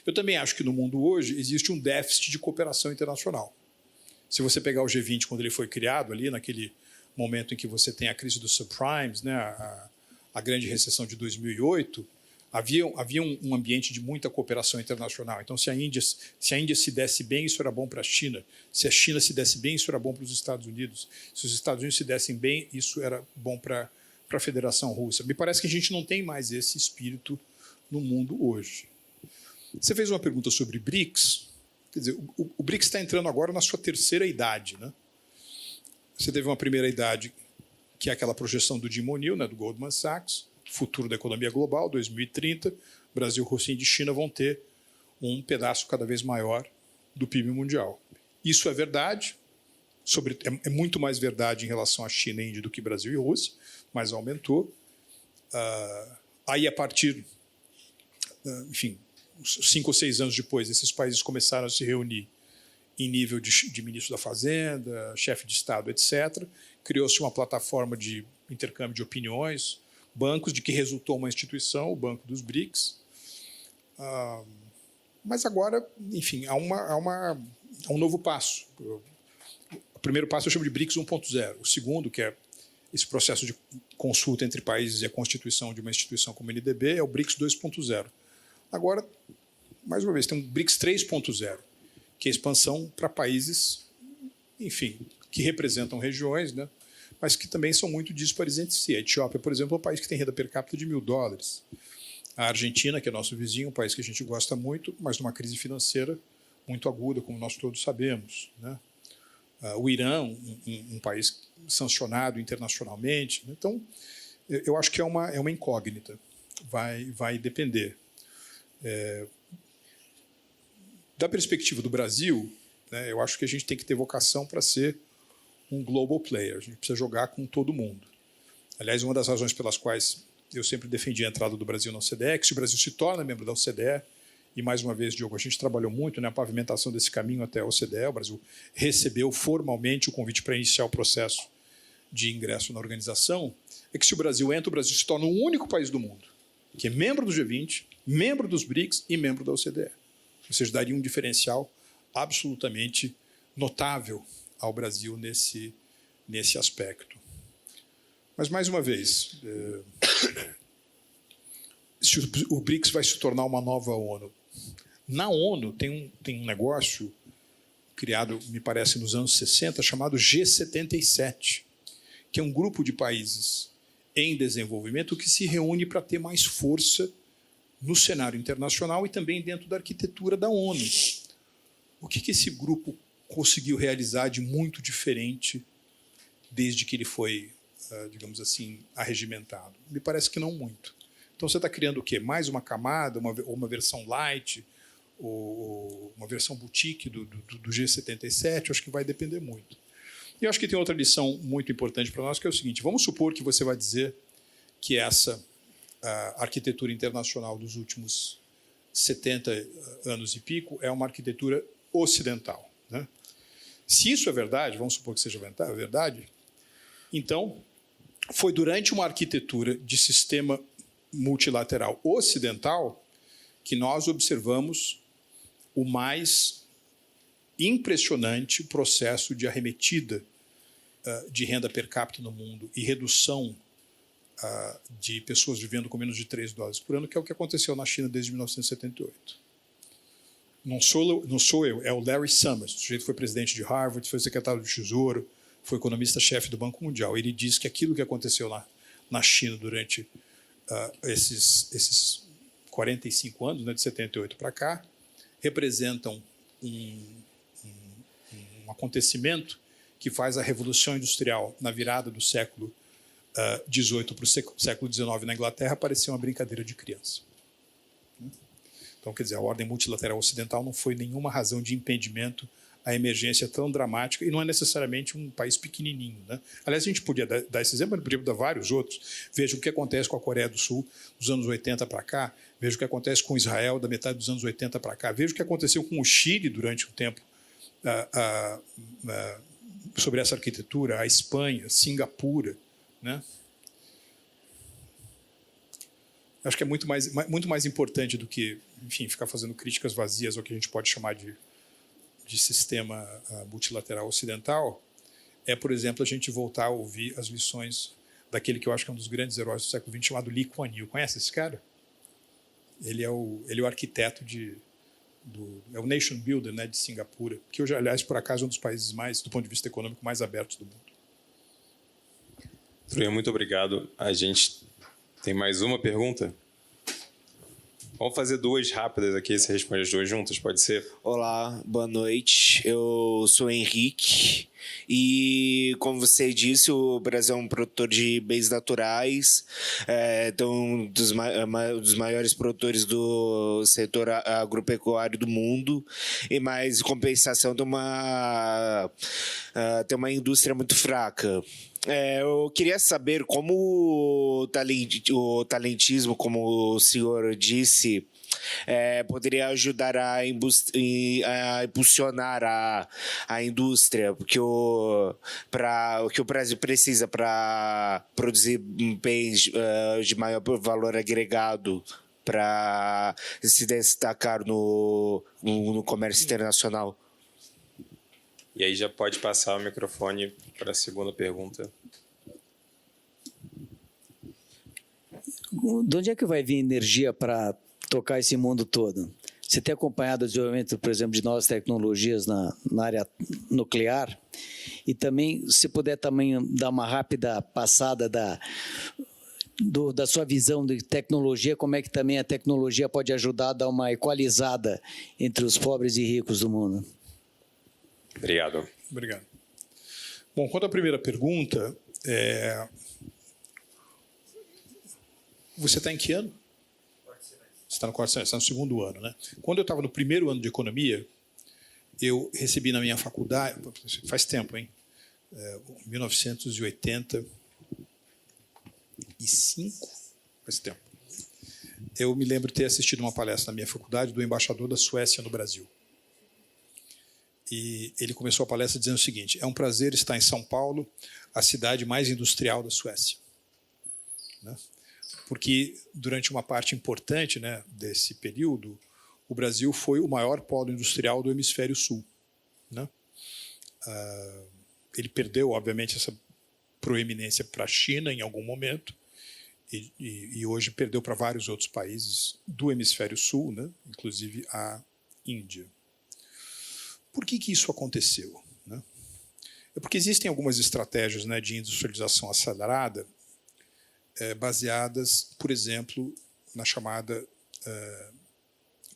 Eu também acho que no mundo hoje existe um déficit de cooperação internacional. Se você pegar o G20 quando ele foi criado, ali naquele momento em que você tem a crise dos subprimes, né, a grande recessão de 2008, Havia um ambiente de muita cooperação internacional. Então, se a Índia se desse bem, isso era bom para a China. Se a China se desse bem, isso era bom para os Estados Unidos. Se os Estados Unidos se dessem bem, isso era bom para a Federação Russa. Me parece que a gente não tem mais esse espírito no mundo hoje. Você fez uma pergunta sobre BRICS. Quer dizer, o BRICS está entrando agora na sua terceira idade, né? Você teve uma primeira idade, que é aquela projeção do Jim O'Neill, né, do Goldman Sachs, futuro da economia global, 2030, Brasil, Rússia e China vão ter um pedaço cada vez maior do PIB mundial. Isso é verdade, é muito mais verdade em relação à China e Índia do que Brasil e Rússia, mas aumentou. Aí, a partir, enfim, 5 ou 6 anos depois, esses países começaram a se reunir em nível de ministro da Fazenda, chefe de Estado, etc. Criou-se uma plataforma de intercâmbio de opiniões, bancos, de que resultou uma instituição, o Banco dos BRICS. Mas agora, enfim, há um novo passo. O primeiro passo eu chamo de BRICS 1.0. O segundo, que é esse processo de consulta entre países e a constituição de uma instituição como a NDB, é o BRICS 2.0. Agora, mais uma vez, tem um BRICS 3.0, que é a expansão para países, enfim, que representam regiões, né, mas que também são muito díspares entre si. A Etiópia, por exemplo, é um país que tem renda per capita de $1.000. A Argentina, que é nosso vizinho, um país que a gente gosta muito, mas numa crise financeira muito aguda, como nós todos sabemos, né? O Irã, um país sancionado internacionalmente. Então, eu acho que é uma incógnita. Vai depender. Da perspectiva do Brasil, né, eu acho que a gente tem que ter vocação para ser um global player. A gente precisa jogar com todo mundo. Aliás, uma das razões pelas quais eu sempre defendi a entrada do Brasil na OCDE é que se o Brasil se torna membro da OCDE, e mais uma vez, Diogo, a gente trabalhou muito na pavimentação desse caminho até a OCDE, o Brasil recebeu formalmente o convite para iniciar o processo de ingresso na organização, é que se o Brasil entra, o Brasil se torna o único país do mundo que é membro do G20, membro dos BRICS e membro da OCDE. Ou seja, daria um diferencial absolutamente notável ao Brasil nesse aspecto. Mas, mais uma vez, se o BRICS vai se tornar uma nova ONU. Na ONU tem um negócio criado, me parece, nos anos 60, chamado G77, que é um grupo de países em desenvolvimento que se reúne para ter mais força no cenário internacional e também dentro da arquitetura da ONU. O que esse grupo conseguiu realizar de muito diferente desde que ele foi, digamos assim, arregimentado? Me parece que não muito. Então, você está criando o quê? Mais uma camada, uma versão light, ou uma versão boutique do G77? Acho que vai depender muito. E eu acho que tem outra lição muito importante para nós, que é o seguinte: vamos supor que você vai dizer que essa arquitetura internacional dos últimos 70 anos e pico é uma arquitetura ocidental, né? Se isso é verdade, vamos supor que seja verdade, então foi durante uma arquitetura de sistema multilateral ocidental que nós observamos o mais impressionante processo de arremetida de renda per capita no mundo e redução de pessoas vivendo com menos de $3 por ano, que é o que aconteceu na China desde 1978. Não sou eu, é o Larry Summers. O sujeito foi presidente de Harvard, foi secretário do Tesouro, foi economista-chefe do Banco Mundial. Ele diz que aquilo que aconteceu na China durante esses 45 anos, né, de 78 para cá, representam um acontecimento que faz a Revolução Industrial na virada do século XVIII para o século XIX na Inglaterra parecer uma brincadeira de criança. Então, quer dizer, a ordem multilateral ocidental não foi nenhuma razão de impedimento à emergência tão dramática, e não é necessariamente um país pequenininho, né? Aliás, a gente podia dar esse exemplo, mas podia dar vários outros. Veja o que acontece com a Coreia do Sul dos anos 80 para cá, veja o que acontece com Israel da metade dos anos 80 para cá, veja o que aconteceu com o Chile durante um tempo sobre essa arquitetura, a Espanha, Singapura, né? Acho que é muito mais importante do que, enfim, ficar fazendo críticas vazias ao que a gente pode chamar de sistema multilateral ocidental, por exemplo, a gente voltar a ouvir as lições daquele que eu acho que é um dos grandes heróis do século XX, chamado Lee Kuan Yew. Conhece esse cara? Ele é o arquiteto é o Nation Builder, né, de Singapura, que hoje, aliás, por acaso, é um dos países mais, do ponto de vista econômico, mais abertos do mundo.
Truia, muito obrigado. A gente tem mais uma pergunta? Vamos fazer duas rápidas aqui, você responde as duas juntas, pode ser?
Olá, boa noite. Eu sou o Henrique e, como você disse, o Brasil é um produtor de bens naturais, um dos maiores produtores do setor agropecuário do mundo, e mais em compensação tem uma indústria muito fraca. Eu queria saber como o talentismo, como o senhor disse, poderia ajudar a impulsionar a indústria, porque o que o Brasil precisa para produzir bens de maior valor agregado para se destacar no comércio internacional.
E aí já pode passar o microfone para a segunda pergunta.
De onde é que vai vir energia para tocar esse mundo todo? Você tem acompanhado o desenvolvimento, por exemplo, de novas tecnologias na área nuclear? E também, se puder também dar uma rápida passada da sua visão de tecnologia, como é que também a tecnologia pode ajudar a dar uma equalizada entre os pobres e ricos do mundo?
Obrigado.
Obrigado. Bom, quanto à primeira pergunta, você está em que ano? Você está no quarto semestre, está no segundo ano, né? Quando eu estava no primeiro ano de economia, eu recebi na minha faculdade, faz tempo, hein? 1985, faz tempo. Eu me lembro de ter assistido uma palestra na minha faculdade do embaixador da Suécia no Brasil. E ele começou a palestra dizendo o seguinte: é um prazer estar em São Paulo, a cidade mais industrial da Suécia. Né? Porque durante uma parte importante, né, desse período, o Brasil foi o maior polo industrial do hemisfério sul. Né? Ele perdeu, obviamente, essa proeminência para a China em algum momento, e hoje perdeu para vários outros países do hemisfério sul, né, inclusive a Índia. Por que isso aconteceu? Né? É porque existem algumas estratégias, né, de industrialização acelerada baseadas, por exemplo, na chamada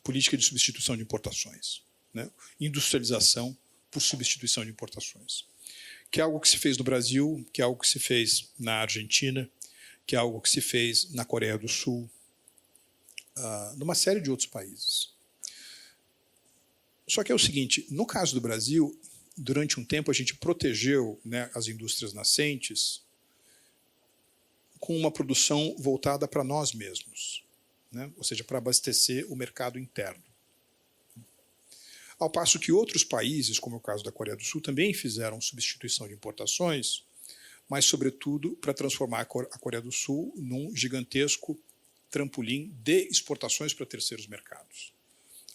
política de substituição de importações. Né? Industrialização por substituição de importações. Que é algo que se fez no Brasil, que é algo que se fez na Argentina, que é algo que se fez na Coreia do Sul, numa série de outros países. Só que é o seguinte, no caso do Brasil, durante um tempo a gente protegeu, né, as indústrias nascentes com uma produção voltada para nós mesmos, né? Ou seja, para abastecer o mercado interno. Ao passo que outros países, como é o caso da Coreia do Sul, também fizeram substituição de importações, mas, sobretudo, para transformar a Coreia do Sul num gigantesco trampolim de exportações para terceiros mercados.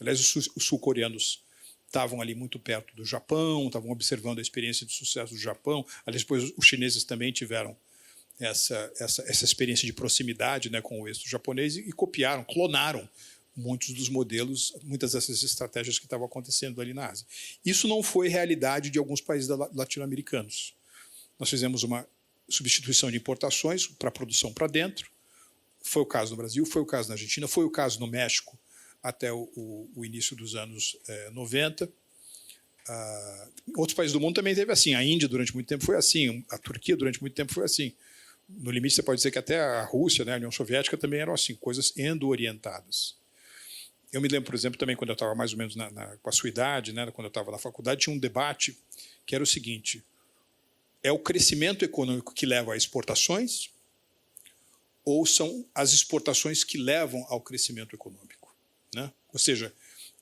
Aliás, os sul-coreanos estavam ali muito perto do Japão, estavam observando a experiência de sucesso do Japão. Aliás, depois os chineses também tiveram essa experiência de proximidade, né, com o êxito japonês e copiaram, clonaram muitos dos modelos, muitas dessas estratégias que estavam acontecendo ali na Ásia. Isso não foi realidade de alguns países latino-americanos. Nós fizemos uma substituição de importações para a produção para dentro. Foi o caso no Brasil, foi o caso na Argentina, foi o caso no México até o início dos anos 90. Outros países do mundo também teve assim. A Índia, durante muito tempo, foi assim. A Turquia, durante muito tempo, foi assim. No limite, você pode dizer que até a Rússia, né, a União Soviética, também eram assim, coisas endo-orientadas. Eu me lembro, por exemplo, também quando eu estava mais ou menos com a sua idade, né, quando eu estava na faculdade, tinha um debate que era o seguinte: é o crescimento econômico que leva a exportações ou são as exportações que levam ao crescimento econômico? Né? Ou seja,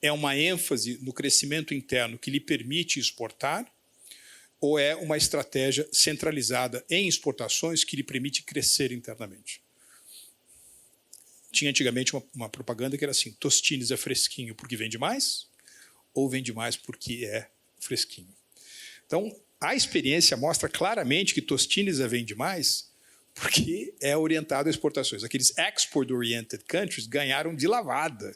é uma ênfase no crescimento interno que lhe permite exportar ou é uma estratégia centralizada em exportações que lhe permite crescer internamente? Tinha antigamente uma propaganda que era assim: Tostines é fresquinho porque vende mais ou vende mais porque é fresquinho? Então, a experiência mostra claramente que Tostines vende mais porque é orientado a exportações. Aqueles export-oriented countries ganharam de lavada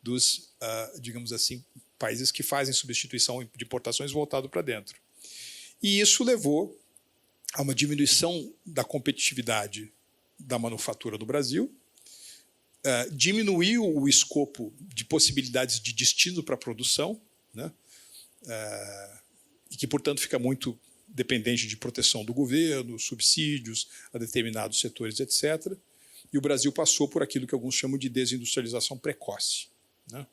dos, digamos assim, países que fazem substituição de importações voltado para dentro. E isso levou a uma diminuição da competitividade da manufatura do Brasil, diminuiu o escopo de possibilidades de destino para a produção, né? E que, portanto, fica muito dependente de proteção do governo, subsídios a determinados setores, etc. E o Brasil passou por aquilo que alguns chamam de desindustrialização precoce, né?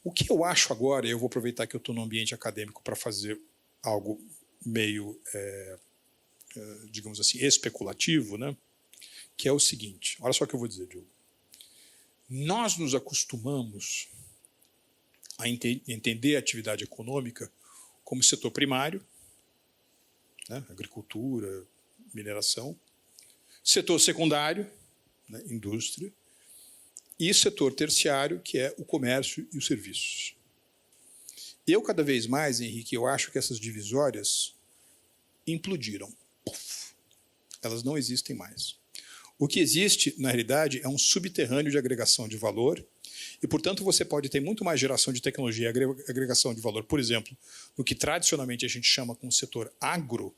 O que eu acho agora, eu vou aproveitar que eu estou no ambiente acadêmico para fazer algo meio, digamos assim, especulativo, né? Que é o seguinte, olha só o que eu vou dizer, Diogo. Nós nos acostumamos a entender a atividade econômica como setor primário, né? Agricultura, mineração, setor secundário, né? Indústria, e setor terciário, que é o comércio e os serviços. Eu, cada vez mais, Henrique, eu acho que essas divisórias implodiram. Puff. Elas não existem mais. O que existe, na realidade, é um subterrâneo de agregação de valor e, portanto, você pode ter muito mais geração de tecnologia e agregação de valor, por exemplo, no que tradicionalmente a gente chama como setor agro,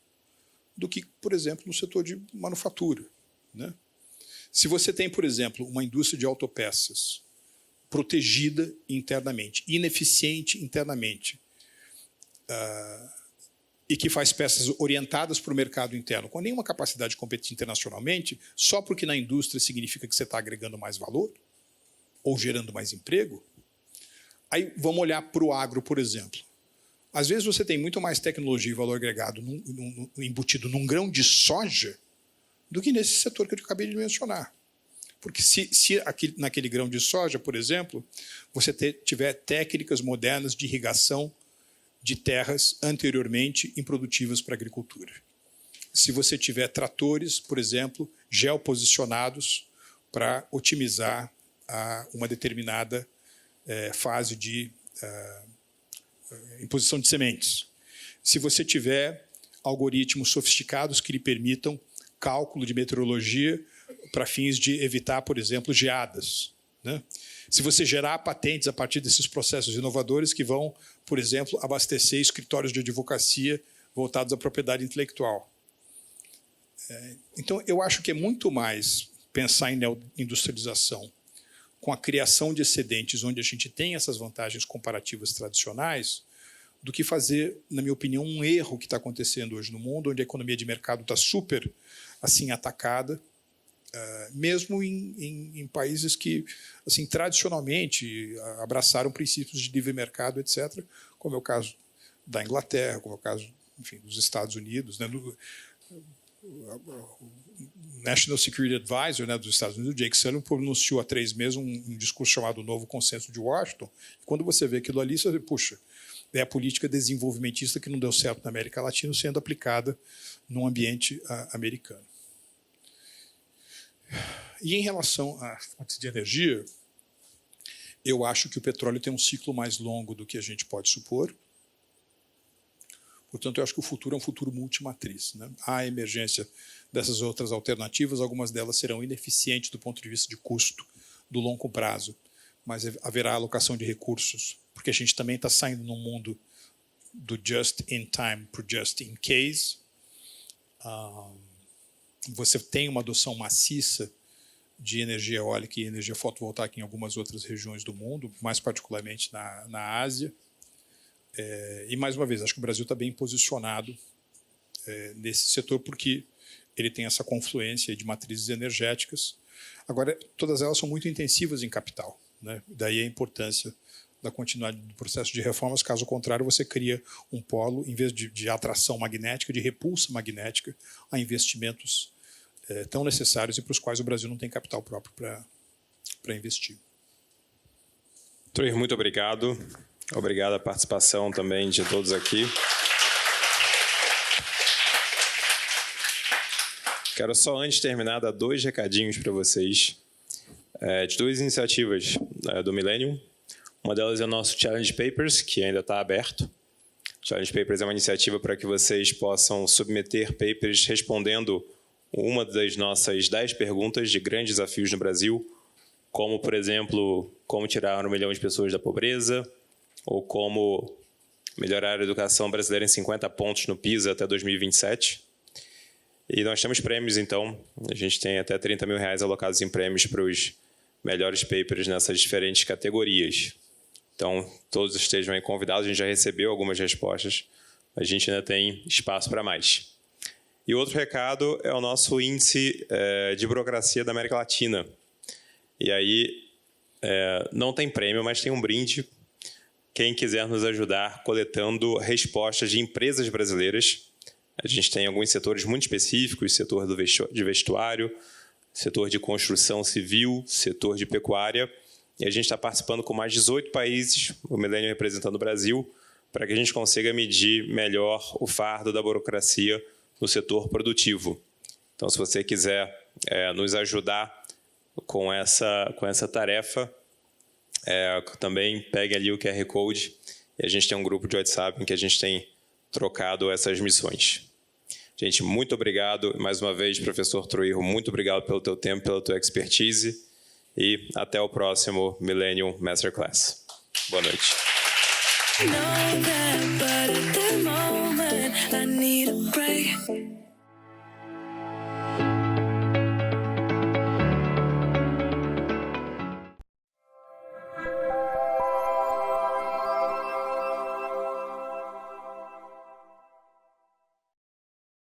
do que, por exemplo, no setor de manufatura, né? Se você tem, por exemplo, uma indústria de autopeças protegida internamente, ineficiente internamente, e que faz peças orientadas para o mercado interno, com nenhuma capacidade de competir internacionalmente, só porque na indústria significa que você está agregando mais valor ou gerando mais emprego, aí vamos olhar para o agro, por exemplo. Às vezes você tem muito mais tecnologia e valor agregado embutido num grão de soja do que nesse setor que eu acabei de mencionar. Porque se aqui, naquele grão de soja, por exemplo, você tiver técnicas modernas de irrigação de terras anteriormente improdutivas para a agricultura. Se você tiver tratores, por exemplo, geoposicionados para otimizar uma determinada fase de imposição de sementes. Se você tiver algoritmos sofisticados que lhe permitam cálculo de meteorologia para fins de evitar, por exemplo, geadas, né? Se você gerar patentes a partir desses processos inovadores que vão, por exemplo, abastecer escritórios de advocacia voltados à propriedade intelectual. Então, eu acho que é muito mais pensar em industrialização com a criação de excedentes onde a gente tem essas vantagens comparativas tradicionais do que fazer, na minha opinião, um erro que está acontecendo hoje no mundo, onde a economia de mercado está super assim atacada, mesmo em países que assim tradicionalmente abraçaram princípios de livre mercado, etc., como é o caso da Inglaterra, como é o caso, enfim, dos Estados Unidos, né? O National Security Advisor, né, dos Estados Unidos, o Jake Sullivan, pronunciou há 3 meses um discurso chamado Novo Consenso de Washington. E quando você vê aquilo ali, você vê, puxa, é a política desenvolvimentista que não deu certo na América Latina sendo aplicada num ambiente americano. E em relação a fontes de energia, eu acho que o petróleo tem um ciclo mais longo do que a gente pode supor. Portanto, eu acho que o futuro é um futuro multimatriz, né? Há a emergência dessas outras alternativas, algumas delas serão ineficientes do ponto de vista de custo do longo prazo, mas haverá alocação de recursos, porque a gente também está saindo num mundo do just in time para o just in case. Você tem uma adoção maciça de energia eólica e energia fotovoltaica em algumas outras regiões do mundo, mais particularmente na Ásia. E, mais uma vez, acho que o Brasil está bem posicionado nesse setor, porque ele tem essa confluência de matrizes energéticas. Agora, todas elas são muito intensivas em capital, né? Daí a importância da continuidade do processo de reformas. Caso contrário, você cria um polo, em vez de atração magnética, de repulsa magnética a investimentos tão necessários e para os quais o Brasil não tem capital próprio para investir.
Troir, muito obrigado. Obrigado à participação também de todos aqui. Quero só, antes de terminar, dar 2 recadinhos para vocês, de 2 iniciativas do Millennium. Uma delas é o nosso Challenge Papers, que ainda está aberto. O Challenge Papers é uma iniciativa para que vocês possam submeter papers respondendo uma das nossas 10 perguntas de grandes desafios no Brasil, como, por exemplo, como tirar 1 milhão de pessoas da pobreza, ou como melhorar a educação brasileira em 50 pontos no PISA até 2027. E nós temos prêmios, então, a gente tem até R$30 mil alocados em prêmios para os melhores papers nessas diferentes categorias. Então, todos estejam aí convidados, a gente já recebeu algumas respostas, a gente ainda tem espaço para mais. E outro recado é o nosso índice de burocracia da América Latina. E aí, não tem prêmio, mas tem um brinde. Quem quiser nos ajudar coletando respostas de empresas brasileiras. A gente tem alguns setores muito específicos, setor de vestuário, setor de construção civil, setor de pecuária. E a gente está participando com mais 18 países, o Millennium representando o Brasil, para que a gente consiga medir melhor o fardo da burocracia no setor produtivo. Então, se você quiser nos ajudar com essa tarefa, também pegue ali o QR Code e a gente tem um grupo de WhatsApp em que a gente tem trocado essas missões. Gente, muito obrigado. Mais uma vez, professor Truirro, muito obrigado pelo teu tempo, pela tua expertise e até o próximo Millennium Masterclass. Boa noite.
Know that, but at the moment I need a break.